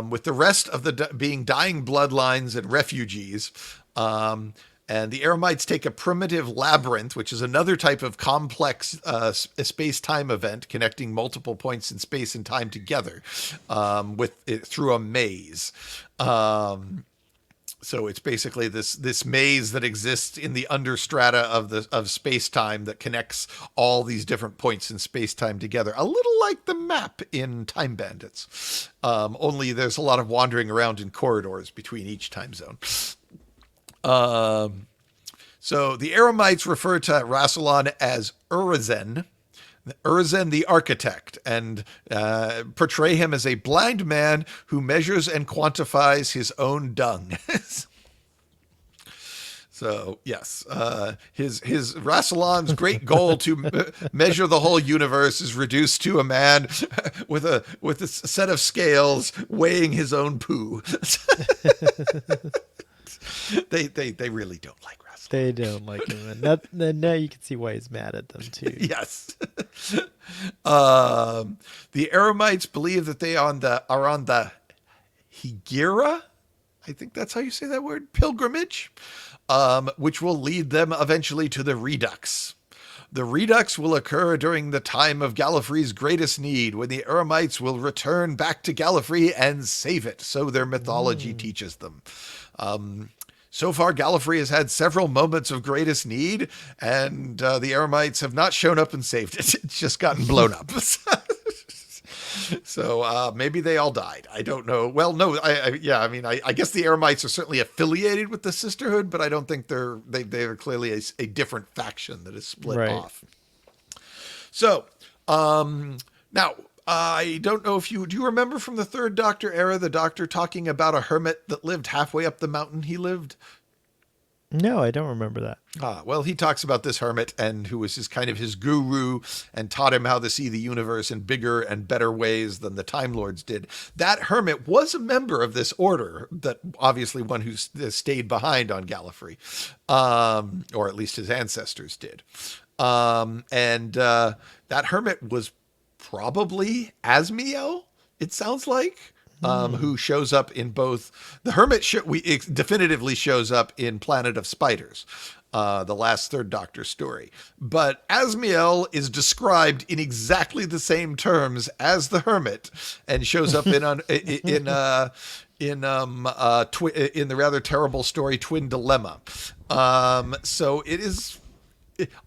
with the rest of being dying bloodlines and refugees. And the Eremites take a primitive labyrinth, which is another type of complex space-time event connecting multiple points in space and time together through a maze. So it's basically this maze that exists in the understrata of space-time that connects all these different points in space-time together. A little like the map in Time Bandits. Only there's a lot of wandering around in corridors between each time zone. So the Eremites refer to Rassilon as Urizen the architect, and portray him as a blind man who measures and quantifies his own dung. So yes, his Rassilon's great goal to measure the whole universe is reduced to a man with a set of scales weighing his own poo. They really don't like wrestling. They don't like him, and now you can see why he's mad at them too. Yes. The Eremites believe that they are on the Hegira. I think that's how you say that word. Pilgrimage, which will lead them eventually to the Redux. The Redux will occur during the time of Gallifrey's greatest need, when the Eremites will return back to Gallifrey and save it, so their mythology teaches them. So far, Gallifrey has had several moments of greatest need, and the Eremites have not shown up and saved it. It's just gotten blown up. So maybe they all died. I don't know. Well, no, I guess the Eremites are certainly affiliated with the Sisterhood, but I don't think they're clearly a different faction that is split off. So now I don't know if do you remember from the Third Doctor era, the Doctor talking about a hermit that lived halfway up the mountain he lived? No, I don't remember that. Well, he talks about this hermit and who was his guru and taught him how to see the universe in bigger and better ways than the Time Lords did. That hermit was a member of this order, that obviously one who stayed behind on Gallifrey, or at least his ancestors did. And that hermit was probably Asmiel, it sounds like. Who shows up in both the Hermit definitively shows up in Planet of Spiders, the last Third Doctor story. But Asmiel is described in exactly the same terms as the Hermit, and shows up in the rather terrible story Twin Dilemma. So it is.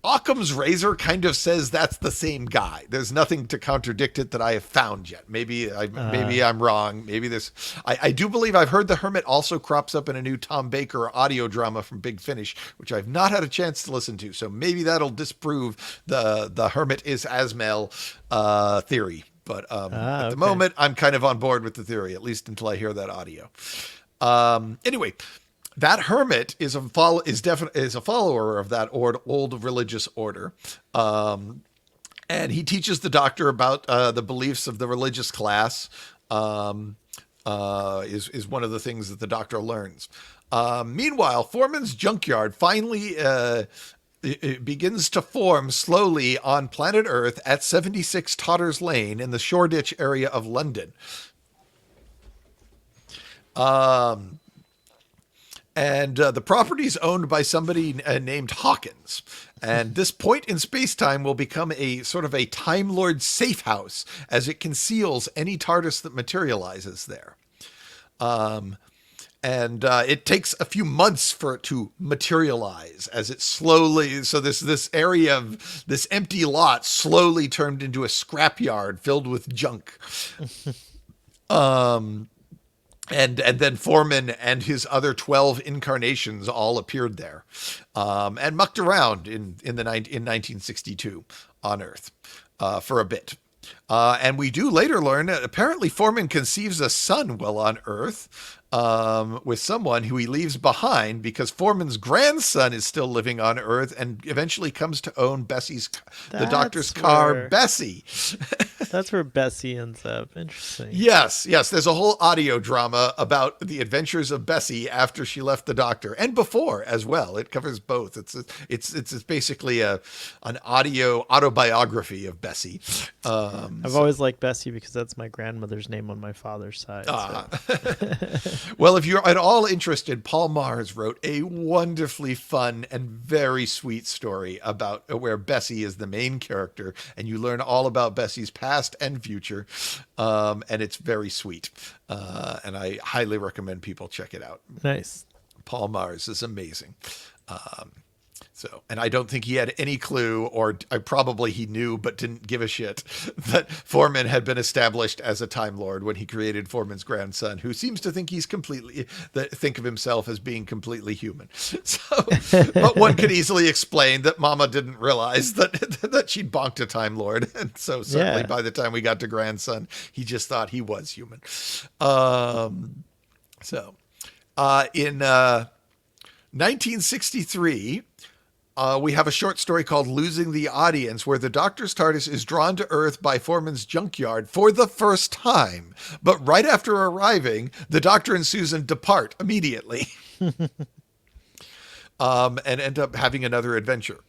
Occam's razor kind of says that's the same guy. There's nothing to contradict it that I have found yet. Maybe I'm wrong. Maybe this. I do believe I've heard the Hermit also crops up in a new Tom Baker audio drama from Big Finish, which I've not had a chance to listen to. So maybe that'll disprove the Hermit is Asmael theory. But at the moment, I'm kind of on board with the theory, at least until I hear that audio. Anyway. That hermit is a follower of that old religious order, and he teaches the Doctor about the beliefs of the religious class. Is one of the things that the Doctor learns. Meanwhile, Foreman's junkyard finally it begins to form slowly on planet Earth at 76 Totter's Lane in the Shoreditch area of London. And the property is owned by somebody named Hawkins. And this point in space-time will become a sort of a Time Lord safe house, as it conceals any TARDIS that materializes there. And it takes a few months for it to materialize, as it slowly... So this area of this empty lot slowly turned into a scrapyard filled with junk. And then Foreman and his other 12 incarnations all appeared there, and mucked around in 1962 on Earth for a bit. And we do later learn that apparently Foreman conceives a son while on Earth, with someone who he leaves behind, because Foreman's grandson is still living on Earth and eventually comes to own the Doctor's car, Bessie. That's where Bessie ends up. Interesting. Yes. There's a whole audio drama about the adventures of Bessie after she left the Doctor, and before as well. It covers both. It's basically an autobiography of Bessie. I've always liked Bessie because that's my grandmother's name on my father's side. Well, if you're at all interested, Paul Mars wrote a wonderfully fun and very sweet story about where Bessie is the main character, and you learn all about Bessie's past and future, and it's very sweet, and I highly recommend people check it out. Nice. Paul Mars is amazing. And I don't think he had any clue, or probably he knew but didn't give a shit, that Foreman had been established as a Time Lord when he created Foreman's grandson, who seems to think think of himself as being completely human. So, but one could easily explain that Mama didn't realize that she'd bonked a Time Lord, and so certainly by the time we got to grandson, he just thought he was human. In 1963. We have a short story called Losing the Audience, where the Doctor's TARDIS is drawn to Earth by Foreman's junkyard for the first time. But right after arriving, the Doctor and Susan depart immediately. And end up having another adventure.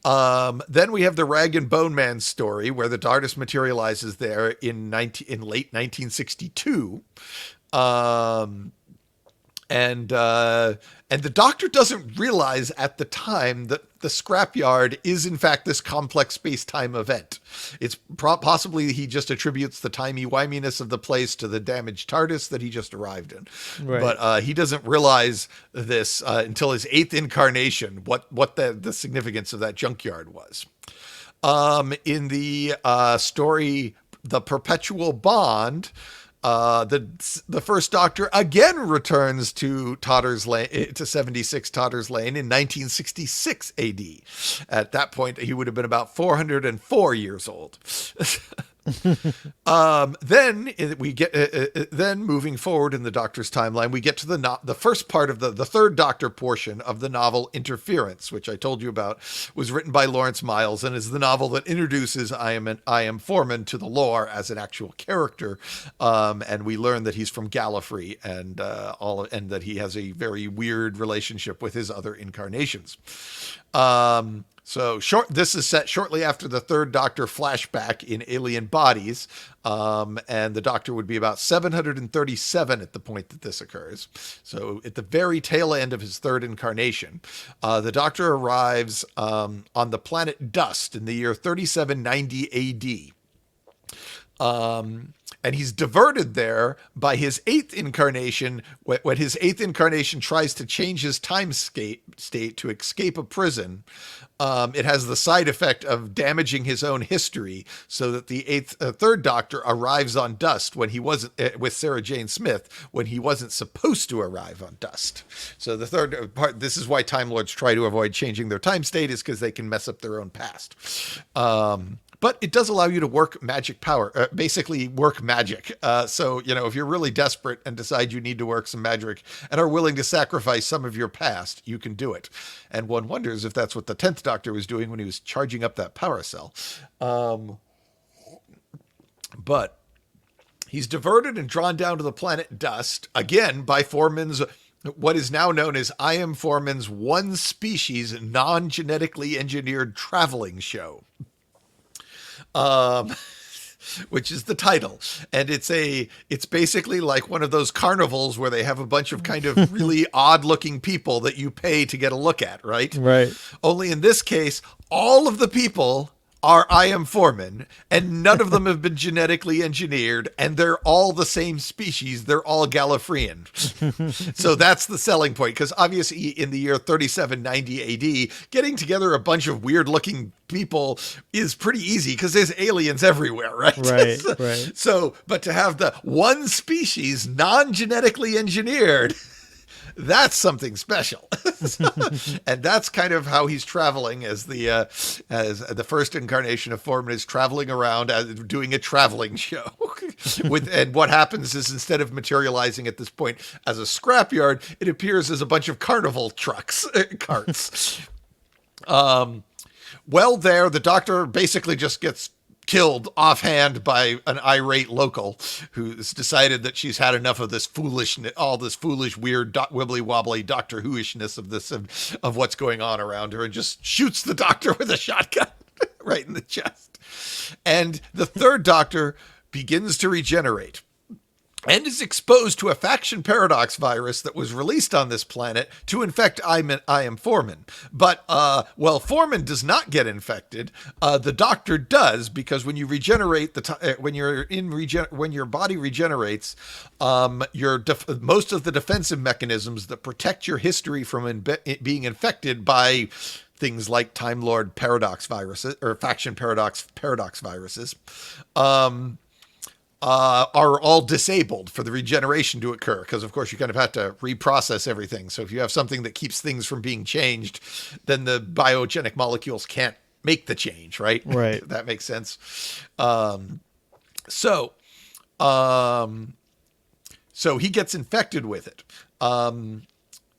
Then we have the Rag and Bone Man story, where the TARDIS materializes there in late 1962. Um, and the Doctor doesn't realize at the time that the scrapyard is in fact this complex space-time event. It's possibly he just attributes the timey-wiminess of the place to the damaged TARDIS that he just arrived in. Right. But he doesn't realize this until his 8th incarnation, what the significance of that junkyard was. In the story, The Perpetual Bond, the first Doctor again returns to Totter's Lane, to 76 Totter's Lane in 1966 AD. At that point, he would have been about 404 years old. Then we get then moving forward in the Doctor's timeline, we get to the first part of the third Doctor portion of the novel Interference, which I told you about, was written by Lawrence Miles and is the novel that introduces I Am Foreman to the lore as an actual character, and we learn that he's from Gallifrey and and that he has a very weird relationship with his other incarnations. This is set shortly after the third Doctor flashback in Alien Bodies, and the Doctor would be about 737 at the point that this occurs. So at the very tail end of his third incarnation, the Doctor arrives on the planet Dust in the year 3790 AD. And he's diverted there by his 8th incarnation. When his 8th incarnation tries to change his time state to escape a prison, it has the side effect of damaging his own history, so that the third Doctor arrives on Dust when he wasn't with Sarah Jane Smith when he wasn't supposed to arrive on Dust. So the third part, this is why Time Lords try to avoid changing their time state, is because they can mess up their own past. But it does allow you to work magic power, basically work magic. So, if you're really desperate and decide you need to work some magic and are willing to sacrifice some of your past, you can do it. And one wonders if that's what the 10th Doctor was doing when he was charging up that power cell. But he's diverted and drawn down to the planet Dust, again, by Foreman's, what is now known as I Am Foreman's one species non-genetically engineered traveling show. Which is the title. And it's basically like one of those carnivals where they have a bunch of kind of really odd looking people that you pay to get a look at, right? Right. Only in this case, all of the people are I Am Foreman, and none of them have been genetically engineered, and they're all the same species. They're all Gallifreyan. So that's the selling point, because obviously in the year 3790 AD, getting together a bunch of weird-looking people is pretty easy, because there's aliens everywhere, right? Right, right. So, but to have the one species non-genetically engineered, that's something special. And that's kind of how he's traveling as the first incarnation of Foreman is traveling around doing a traveling show. And what happens is, instead of materializing at this point as a scrapyard, it appears as a bunch of carnival carts. Well, the Doctor basically just gets killed offhand by an irate local who's decided that she's had enough of this all this foolish, weird, wibbly wobbly Doctor Who-ishness of what's going on around her, and just shoots the Doctor with a shotgun right in the chest. And the third Doctor begins to regenerate and is exposed to a faction paradox virus that was released on this planet to infect I Am Foreman. But, Foreman does not get infected. The Doctor does, because when you regenerate, when your body regenerates, most of the defensive mechanisms that protect your history from being infected by things like Time Lord paradox viruses or faction paradox viruses, are all disabled for the regeneration to occur, because of course you kind of have to reprocess everything. So if you have something that keeps things from being changed, then the biogenic molecules can't make the change, right? Right. That makes sense. So he gets infected with it.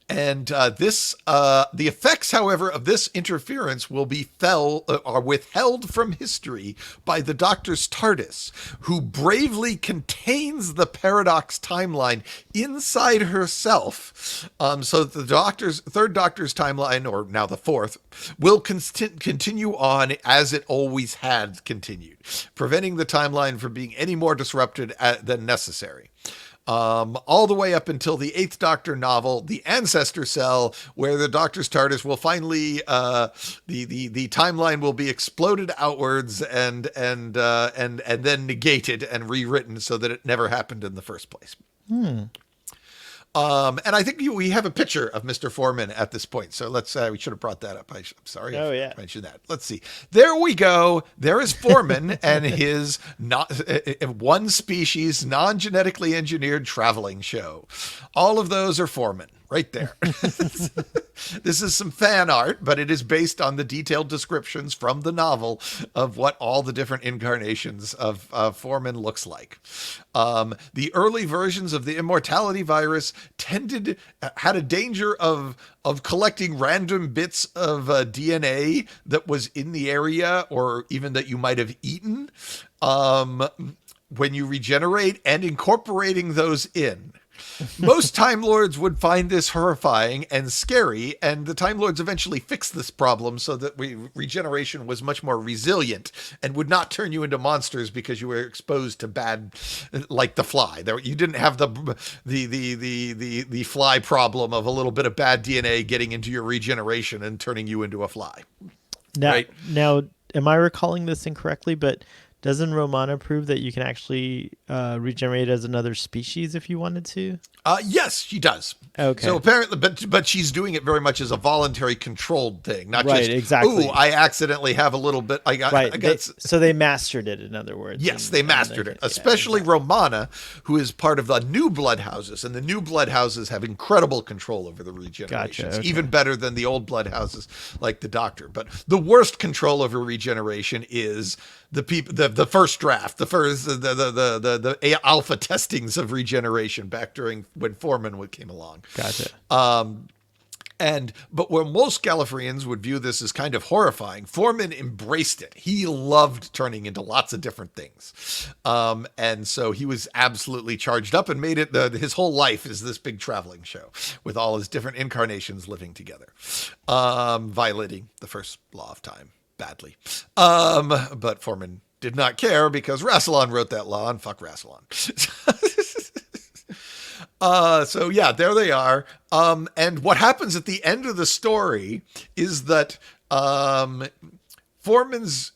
And the effects, however, of this interference will be are withheld from history by the Doctor's TARDIS, who bravely contains the paradox timeline inside herself, so that the third Doctor's timeline, or now the fourth, will continue on as it always had continued, preventing the timeline from being any more disrupted than necessary. All the way up until the Eighth Doctor novel, The Ancestor Cell, where the Doctor's TARDIS will finally, the timeline will be exploded outwards and then negated and rewritten so that it never happened in the first place. And I think we have a picture of Mr. Foreman at this point. So let's, we should have brought that up. I'm sorry. I mentioned that. Let's see. There we go. There is Foreman and his one species, non-genetically engineered traveling show. All of those are Foreman right there. This is some fan art, but it is based on the detailed descriptions from the novel of what all the different incarnations of Foreman looks like. The early versions of the immortality virus had a danger of collecting random bits of DNA that was in the area, or even that you might have eaten when you regenerate, and incorporating those in. Most Time Lords would find this horrifying and scary, and the Time Lords eventually fixed this problem so that regeneration was much more resilient and would not turn you into monsters because you were exposed to bad, like the fly. You didn't have the fly problem of a little bit of bad DNA getting into your regeneration and turning you into a fly. Now, am I recalling this incorrectly? But doesn't Romana prove that you can actually regenerate as another species if you wanted to? Yes, she does. Okay. So apparently, but she's doing it very much as a voluntary controlled thing, not just, exactly. Ooh, I accidentally have a little bit. So they mastered it, in other words. Yes, they mastered it, especially Romana, who is part of the new blood houses, and the new blood houses have incredible control over the regenerations, even better than the old blood houses like the Doctor. But the worst control over regeneration is the first draft, the alpha testings of regeneration back during when Foreman came along. Gotcha. But where most Gallifreyans would view this as kind of horrifying, Foreman embraced it. He loved turning into lots of different things. And so he was absolutely charged up and made it, his whole life is this big traveling show with all his different incarnations living together, violating the first law of time badly. But Foreman did not care because Rassilon wrote that law, and fuck Rassilon. So yeah, there they are. And what happens at the end of the story is that Foreman's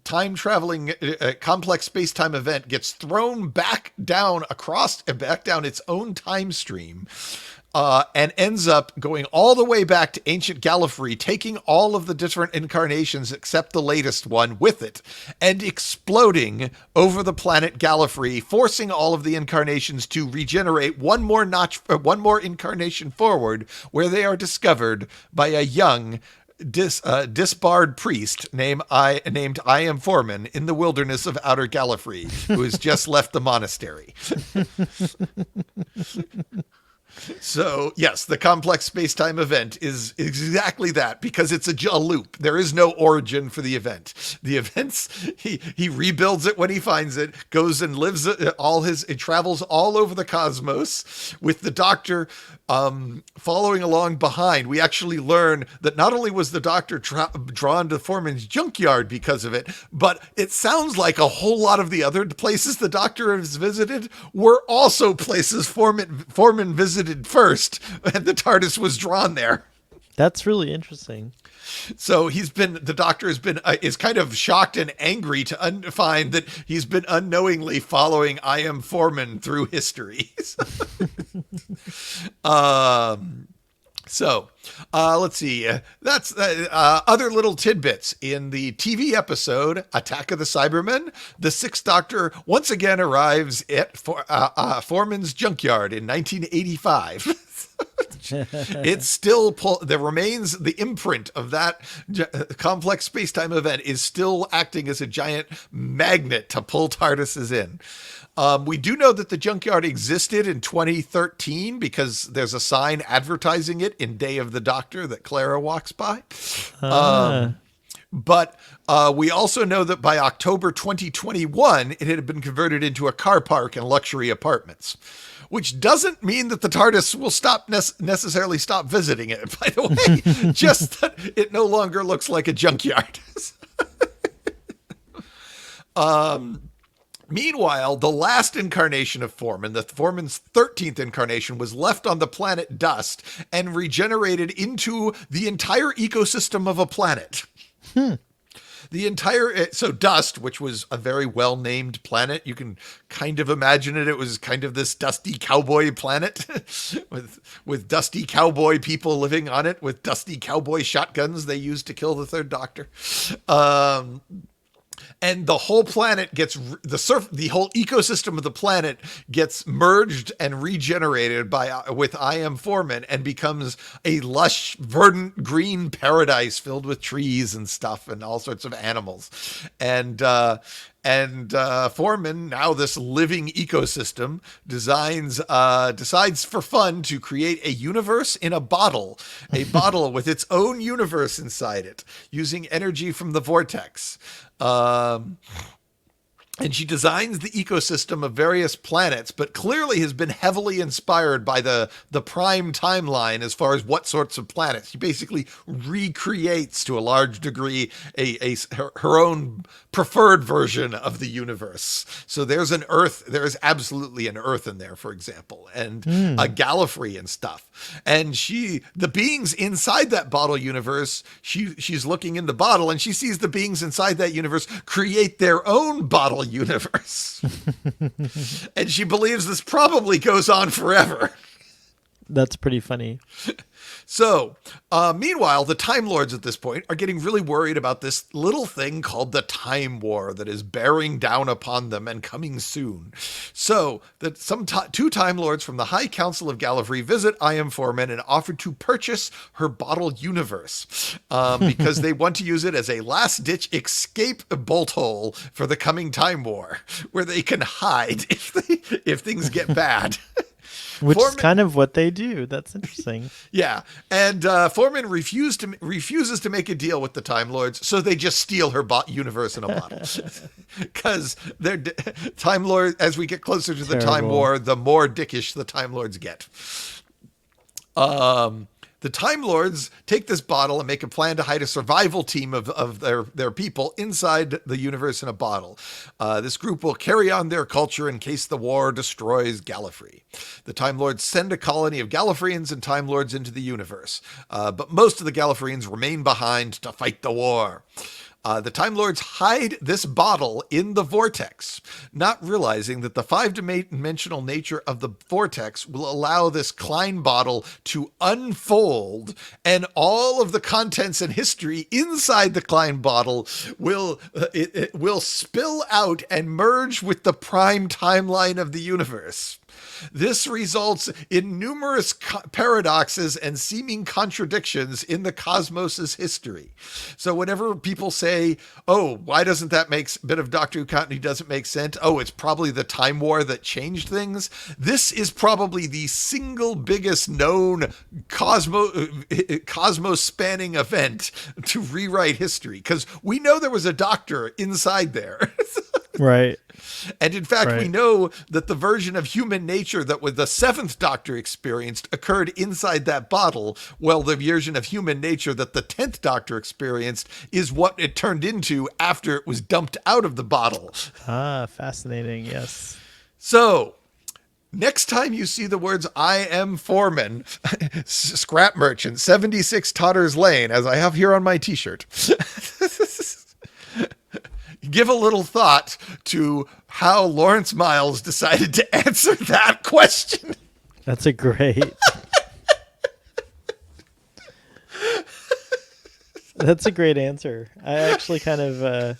time traveling complex space-time event gets thrown back down its own time stream. And ends up going all the way back to ancient Gallifrey, taking all of the different incarnations except the latest one with it, and exploding over the planet Gallifrey, forcing all of the incarnations to regenerate one more incarnation forward, where they are discovered by a young disbarred priest named I Am Foreman in the wilderness of Outer Gallifrey, who has just left the monastery. So, yes, the complex space-time event is exactly that, because it's a loop. There is no origin for the event. The events, he rebuilds it when he finds it, goes and lives it travels all over the cosmos with the Doctor following along behind. We actually learn that not only was the Doctor drawn to Foreman's junkyard because of it, but it sounds like a whole lot of the other places the Doctor has visited were also places Foreman visited first, and the TARDIS was drawn there. That's really interesting. So the Doctor is kind of shocked and angry to find that he's been unknowingly following I Am Foreman through history. So, let's see. That's other little tidbits. In the TV episode Attack of the Cybermen, the Sixth Doctor once again arrives at Foreman's junkyard in 1985. It's still there remains the imprint of that complex space-time event is still acting as a giant magnet to pull TARDISes in. We do know that the junkyard existed in 2013 because there's a sign advertising it in Day of the Doctor that Clara walks by. But we also know that by October 2021, it had been converted into a car park and luxury apartments, which doesn't mean that the TARDIS will necessarily stop visiting it, by the way, just that it no longer looks like a junkyard. Meanwhile, the last incarnation of Foreman, the Foreman's 13th incarnation, was left on the planet Dust and regenerated into the entire ecosystem of a planet. So Dust, which was a very well-named planet, you can kind of imagine it. It was kind of this dusty cowboy planet with dusty cowboy people living on it with dusty cowboy shotguns they used to kill the Third Doctor. And the whole planet gets the whole ecosystem of the planet gets merged and regenerated with I Am Foreman and becomes a lush, verdant, green paradise filled with trees and stuff and all sorts of animals. And Foreman, now this living ecosystem, decides for fun to create a universe in a bottle with its own universe inside it, using energy from the vortex. And she designs the ecosystem of various planets, but clearly has been heavily inspired by the Prime timeline as far as what sorts of planets. She basically recreates to a large degree her own preferred version of the universe. So there's an Earth, there is absolutely an Earth in there, for example, and a Gallifrey and stuff. And the beings inside that bottle universe, she's looking in the bottle and she sees the beings inside that universe create their own bottle universe. And she believes this probably goes on forever. That's pretty funny. So, meanwhile, the Time Lords at this point are getting really worried about this little thing called the Time War that is bearing down upon them and coming soon. So, that two Time Lords from the High Council of Gallifrey visit I Am Foreman and offer to purchase her bottle universe because they want to use it as a last-ditch escape bolt hole for the coming Time War, where they can hide if things get bad. Which is kind of what they do. That's interesting. Yeah. And Foreman refuses to make a deal with the Time Lords, so they just steal her universe in a bottle. Because they're Time Lords, as we get closer to the Time War, the more dickish the Time Lords get. The Time Lords take this bottle and make a plan to hide a survival team of their people inside the universe in a bottle. This group will carry on their culture in case the war destroys Gallifrey. The Time Lords send a colony of Gallifreyans and Time Lords into the universe, but most of the Gallifreyans remain behind to fight the war. The Time Lords hide this bottle in the vortex, not realizing that the 5-dimensional nature of the vortex will allow this Klein bottle to unfold, and all of the contents and history inside the Klein bottle will spill out and merge with the Prime timeline of the universe. This results in numerous paradoxes and seeming contradictions in the cosmos's history. So whenever people say, oh, why doesn't that bit of Doctor Who continuity doesn't make sense? Oh, it's probably the Time War that changed things. This is probably the single biggest known cosmos-spanning event to rewrite history, because we know there was a Doctor inside there. Right. And in fact, we know that the version of human nature that the 7th Doctor experienced occurred inside that bottle, while the version of human nature that the 10th Doctor experienced is what it turned into after it was dumped out of the bottle. Ah, fascinating. Yes. So, next time you see the words I Am Foreman, scrap merchant, 76 Totter's Lane, as I have here on my t-shirt, give a little thought to how Lawrence Miles decided to answer that question. That's a great. That's a great answer. I actually kind of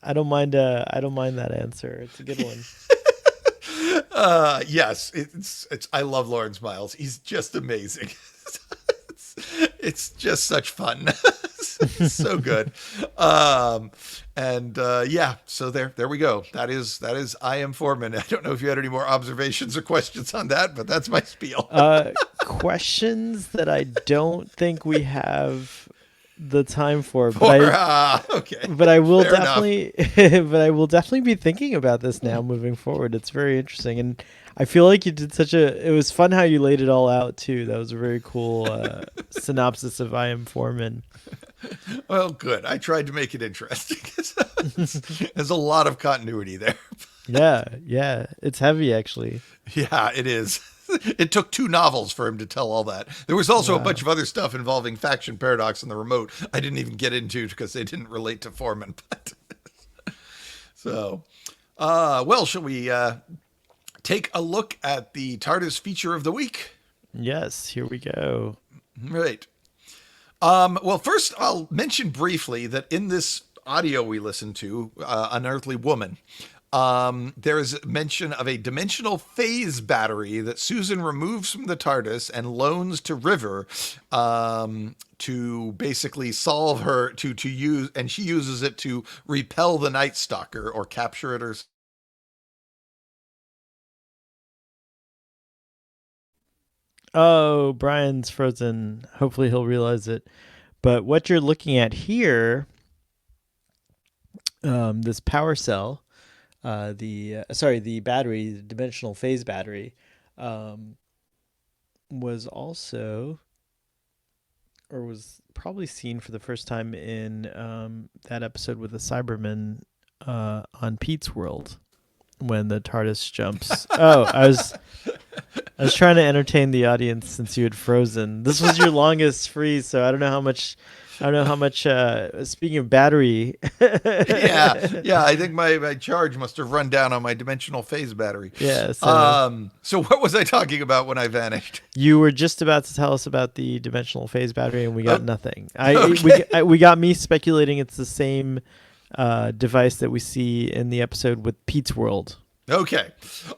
I don't mind that answer. It's a good one. Yes, it's. I love Lawrence Miles. He's just amazing. It's just such fun. So good. Yeah, so there we go. That is I am Foreman. I don't know if you had any more observations or questions on that, but that's my spiel. Questions that I don't think we have the time for, Okay. but I will Fair enough. definitely but I will definitely be thinking about this now moving forward. It's very interesting, and I feel like you did it was fun how you laid it all out too. That was a very cool synopsis of I Am Foreman. Well, good. I tried to make it interesting. There's a lot of continuity there. Yeah, it's heavy actually. Yeah, it is. It took 2 novels for him to tell all that. There was also a Wow. bunch of other stuff involving faction paradox and the remote I didn't even get into because they didn't relate to Foreman. But so, well, shall we take a look at the TARDIS feature of the week? Yes, here we go. Right. Well, first, I'll mention briefly that in this audio we listened to, Unearthly Woman, there is mention of a dimensional phase battery that Susan removes from the TARDIS and loans to River to basically solve her, to use, and she uses it to repel the Night Stalker or capture it or. Oh, Brian's frozen. Hopefully he'll realize it. But what you're looking at here, this power cell, the battery, the dimensional phase battery, um, was also, or was probably seen for the first time in that episode with the Cybermen on Pete's World when the TARDIS jumps. Oh, I was trying to entertain the audience since you had frozen. This was your longest freeze, so I don't know how much. I don't know how much. Speaking of battery, Yeah. I think my charge must have run down on my dimensional phase battery. yeah. So So what was I talking about when I vanished? you were just about to tell us about the dimensional phase battery, and we got Oh, nothing. okay. We got me speculating it's the same device that we see in the episode with Pete's World. Okay.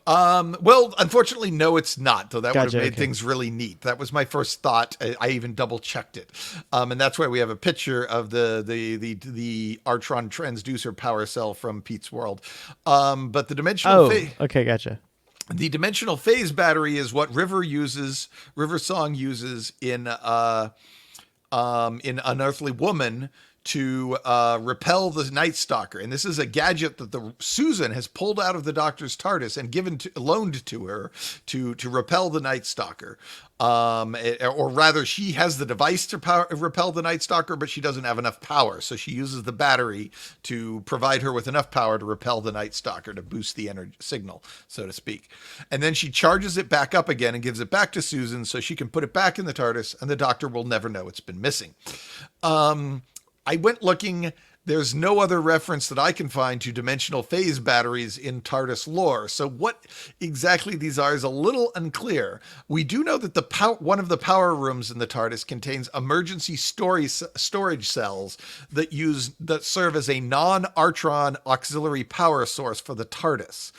Well, unfortunately, no, it's not, though that would Gotcha, have made okay. things really neat. That was my first thought. I even double checked it. And that's why we have a picture of the Artron transducer power cell from Pete's World. But Oh, okay, gotcha. the dimensional phase battery is what River Song uses in Unearthly Woman to repel the Night Stalker, and this is a gadget that the Susan has pulled out of the Doctor's TARDIS and loaned to her to repel the Night Stalker. Or rather, she has the device to repel the Night Stalker, but she doesn't have enough power, so she uses the battery to provide her with enough power to repel the Night Stalker, to boost the energy signal, so to speak. And then she charges it back up again and gives it back to Susan so she can put it back in the TARDIS, and the Doctor will never know it's been missing. I went looking. There's no other reference that I can find to dimensional phase batteries in TARDIS lore. So what exactly these are is a little unclear. We do know that one of the power rooms in the TARDIS contains emergency storage cells that serve as a non-Artron auxiliary power source for the TARDIS.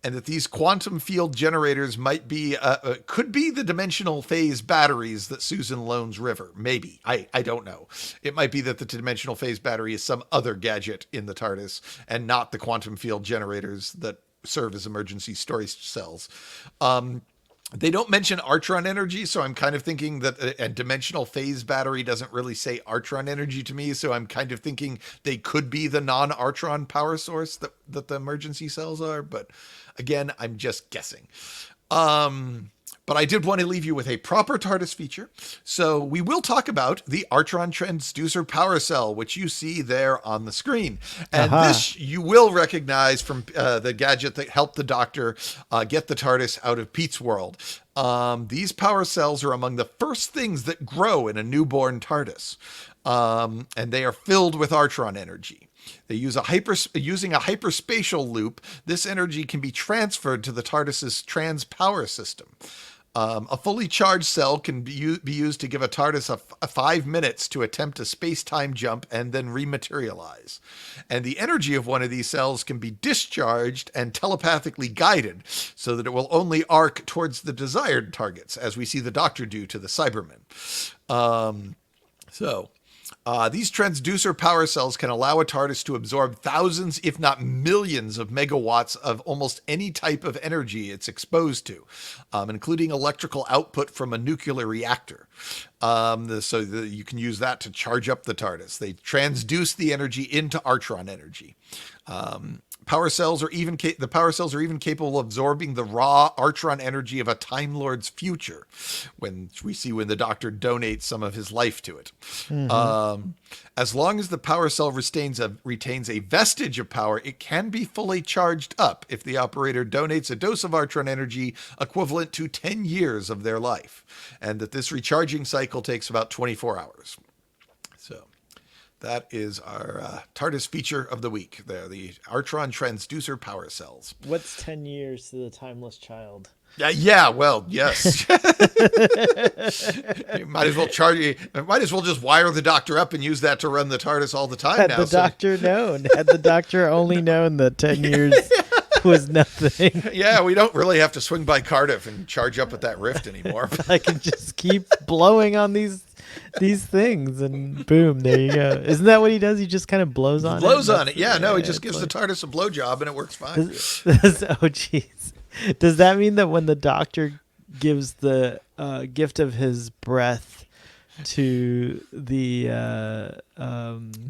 And that these quantum field generators could be the dimensional phase batteries that Susan loans River. Maybe. I don't know. It might be that the dimensional phase battery is some other gadget in the TARDIS and not the quantum field generators that serve as emergency storage cells. They don't mention Artron energy, so I'm kind of thinking that a dimensional phase battery doesn't really say Artron energy to me, so I'm kind of thinking they could be the non-Artron power source that the emergency cells are, but again, I'm just guessing. But I did want to leave you with a proper TARDIS feature. So we will talk about the Artron transducer power cell, which you see there on the screen. And this you will recognize from the gadget that helped the Doctor get the TARDIS out of Pete's World. These power cells are among the first things that grow in a newborn TARDIS. And they are filled with Artron energy. They use using a hyperspatial loop. This energy can be transferred to the TARDIS's trans power system. A fully charged cell can be used to give a TARDIS a 5 minutes to attempt a space-time jump and then rematerialize. And the energy of one of these cells can be discharged and telepathically guided so that it will only arc towards the desired targets, as we see the Doctor do to the Cybermen. These transducer power cells can allow a TARDIS to absorb thousands, if not millions, of megawatts of almost any type of energy it's exposed to, including electrical output from a nuclear reactor. So that you can use that to charge up the TARDIS. They transduce the energy into Artron energy. Power cells are even capable of absorbing the raw Artron energy of a Time Lord's future, when the Doctor donates some of his life to it. Mm-hmm. As long as the power cell retains a vestige of power, it can be fully charged up if the operator donates a dose of Artron energy equivalent to 10 years of their life, and that this recharging cycle takes about 24 hours. So that is our TARDIS feature of the week. There, the Artron transducer power cells. What's 10 years to the timeless child? Yeah, well, yes. You might as well just wire the Doctor up and use that to run the TARDIS all the time. Had the Doctor only known that 10 years was nothing. Yeah, we don't really have to swing by Cardiff and charge up at that rift anymore. I can just keep blowing on these things, and boom, there you go. Isn't that what he does? He just kind of blows on it. Yeah, no, he just gives the TARDIS a blowjob and it works fine. Oh, jeez. Does that mean that when the Doctor gives the gift of his breath to the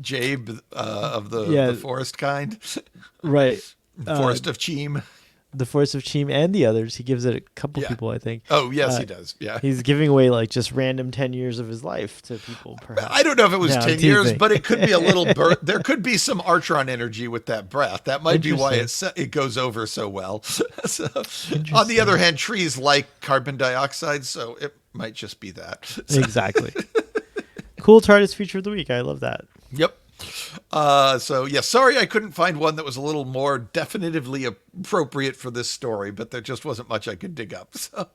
Jabe of the forest kind, right? Forest of Cheam. The Force of Cheam and the others. He gives it a couple people, I think. Oh, yes, he does. Yeah. He's giving away like just random 10 years of his life to people, perhaps. I don't know if it was 10 years, but it could be a little there could be some Artron energy with that breath. That might be why it goes over so well. So, on the other hand, trees like carbon dioxide, so it might just be that. So. Exactly. Cool TARDIS feature of the week. I love that. Yep. Sorry I couldn't find one that was a little more definitively appropriate for this story, but there just wasn't much I could dig up. So,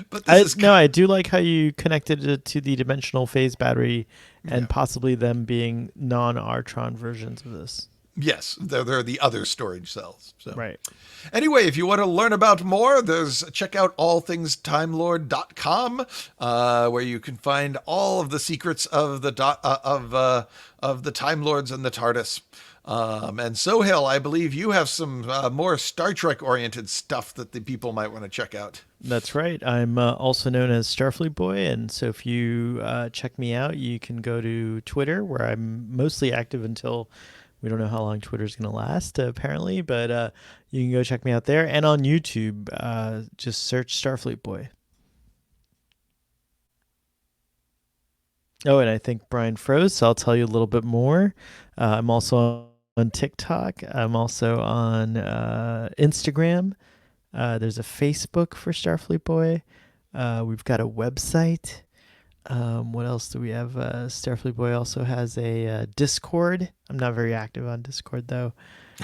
but I do like how you connected it to the dimensional phase battery and possibly them being non-Artron versions of this. Yes, they're the other storage cells. So. Right. Anyway, if you want to learn about more, check out allthingstimelord.com, where you can find all of the secrets of the Time Lords and the TARDIS. And Sohail, I believe you have some more Star Trek-oriented stuff that the people might want to check out. That's right. I'm also known as Starfleet Boy, and so if you check me out, you can go to Twitter, where I'm mostly active until... We don't know how long Twitter's going to last, apparently, but you can go check me out there. And on YouTube, just search Starfleet Boy. Oh, and I think Brian froze, so I'll tell you a little bit more. I'm also on TikTok. I'm also on Instagram. There's a Facebook for Starfleet Boy. We've got a website. What else do we have? Starfleet Boy also has a Discord. I'm not very active on Discord though.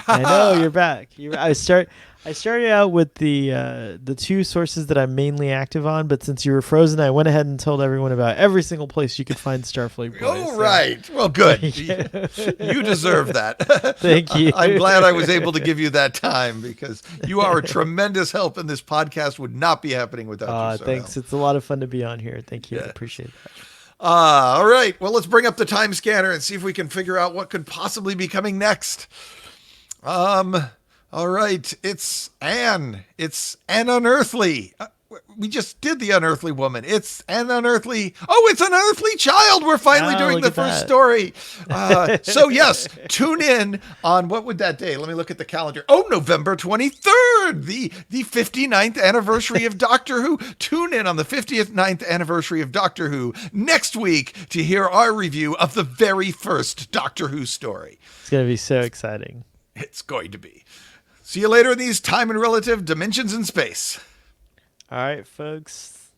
I know you're back. I started out with the two sources that I'm mainly active on, but since you were frozen, I went ahead and told everyone about every single place you could find Starfleet Boy. Oh, right. Well, good. You deserve that. Thank you. I'm glad I was able to give you that time, because you are a tremendous help, and this podcast would not be happening without you. So thanks. It's a lot of fun to be on here. Thank you. Yeah. I appreciate that. All right. Well, let's bring up the time scanner and see if we can figure out what could possibly be coming next. All right. It's An Unearthly. We just did the Unearthly Woman. It's An Unearthly. Oh, it's An Unearthly Child. We're finally doing the first story. So yes, tune in on, what would that day? Let me look at the calendar. Oh, November 23rd, the 59th anniversary of Doctor Who. Tune in on the 59th anniversary of Doctor Who next week to hear our review of the very first Doctor Who story. It's going to be so exciting. It's going to be. See you later in these time and relative dimensions in space. All right, folks.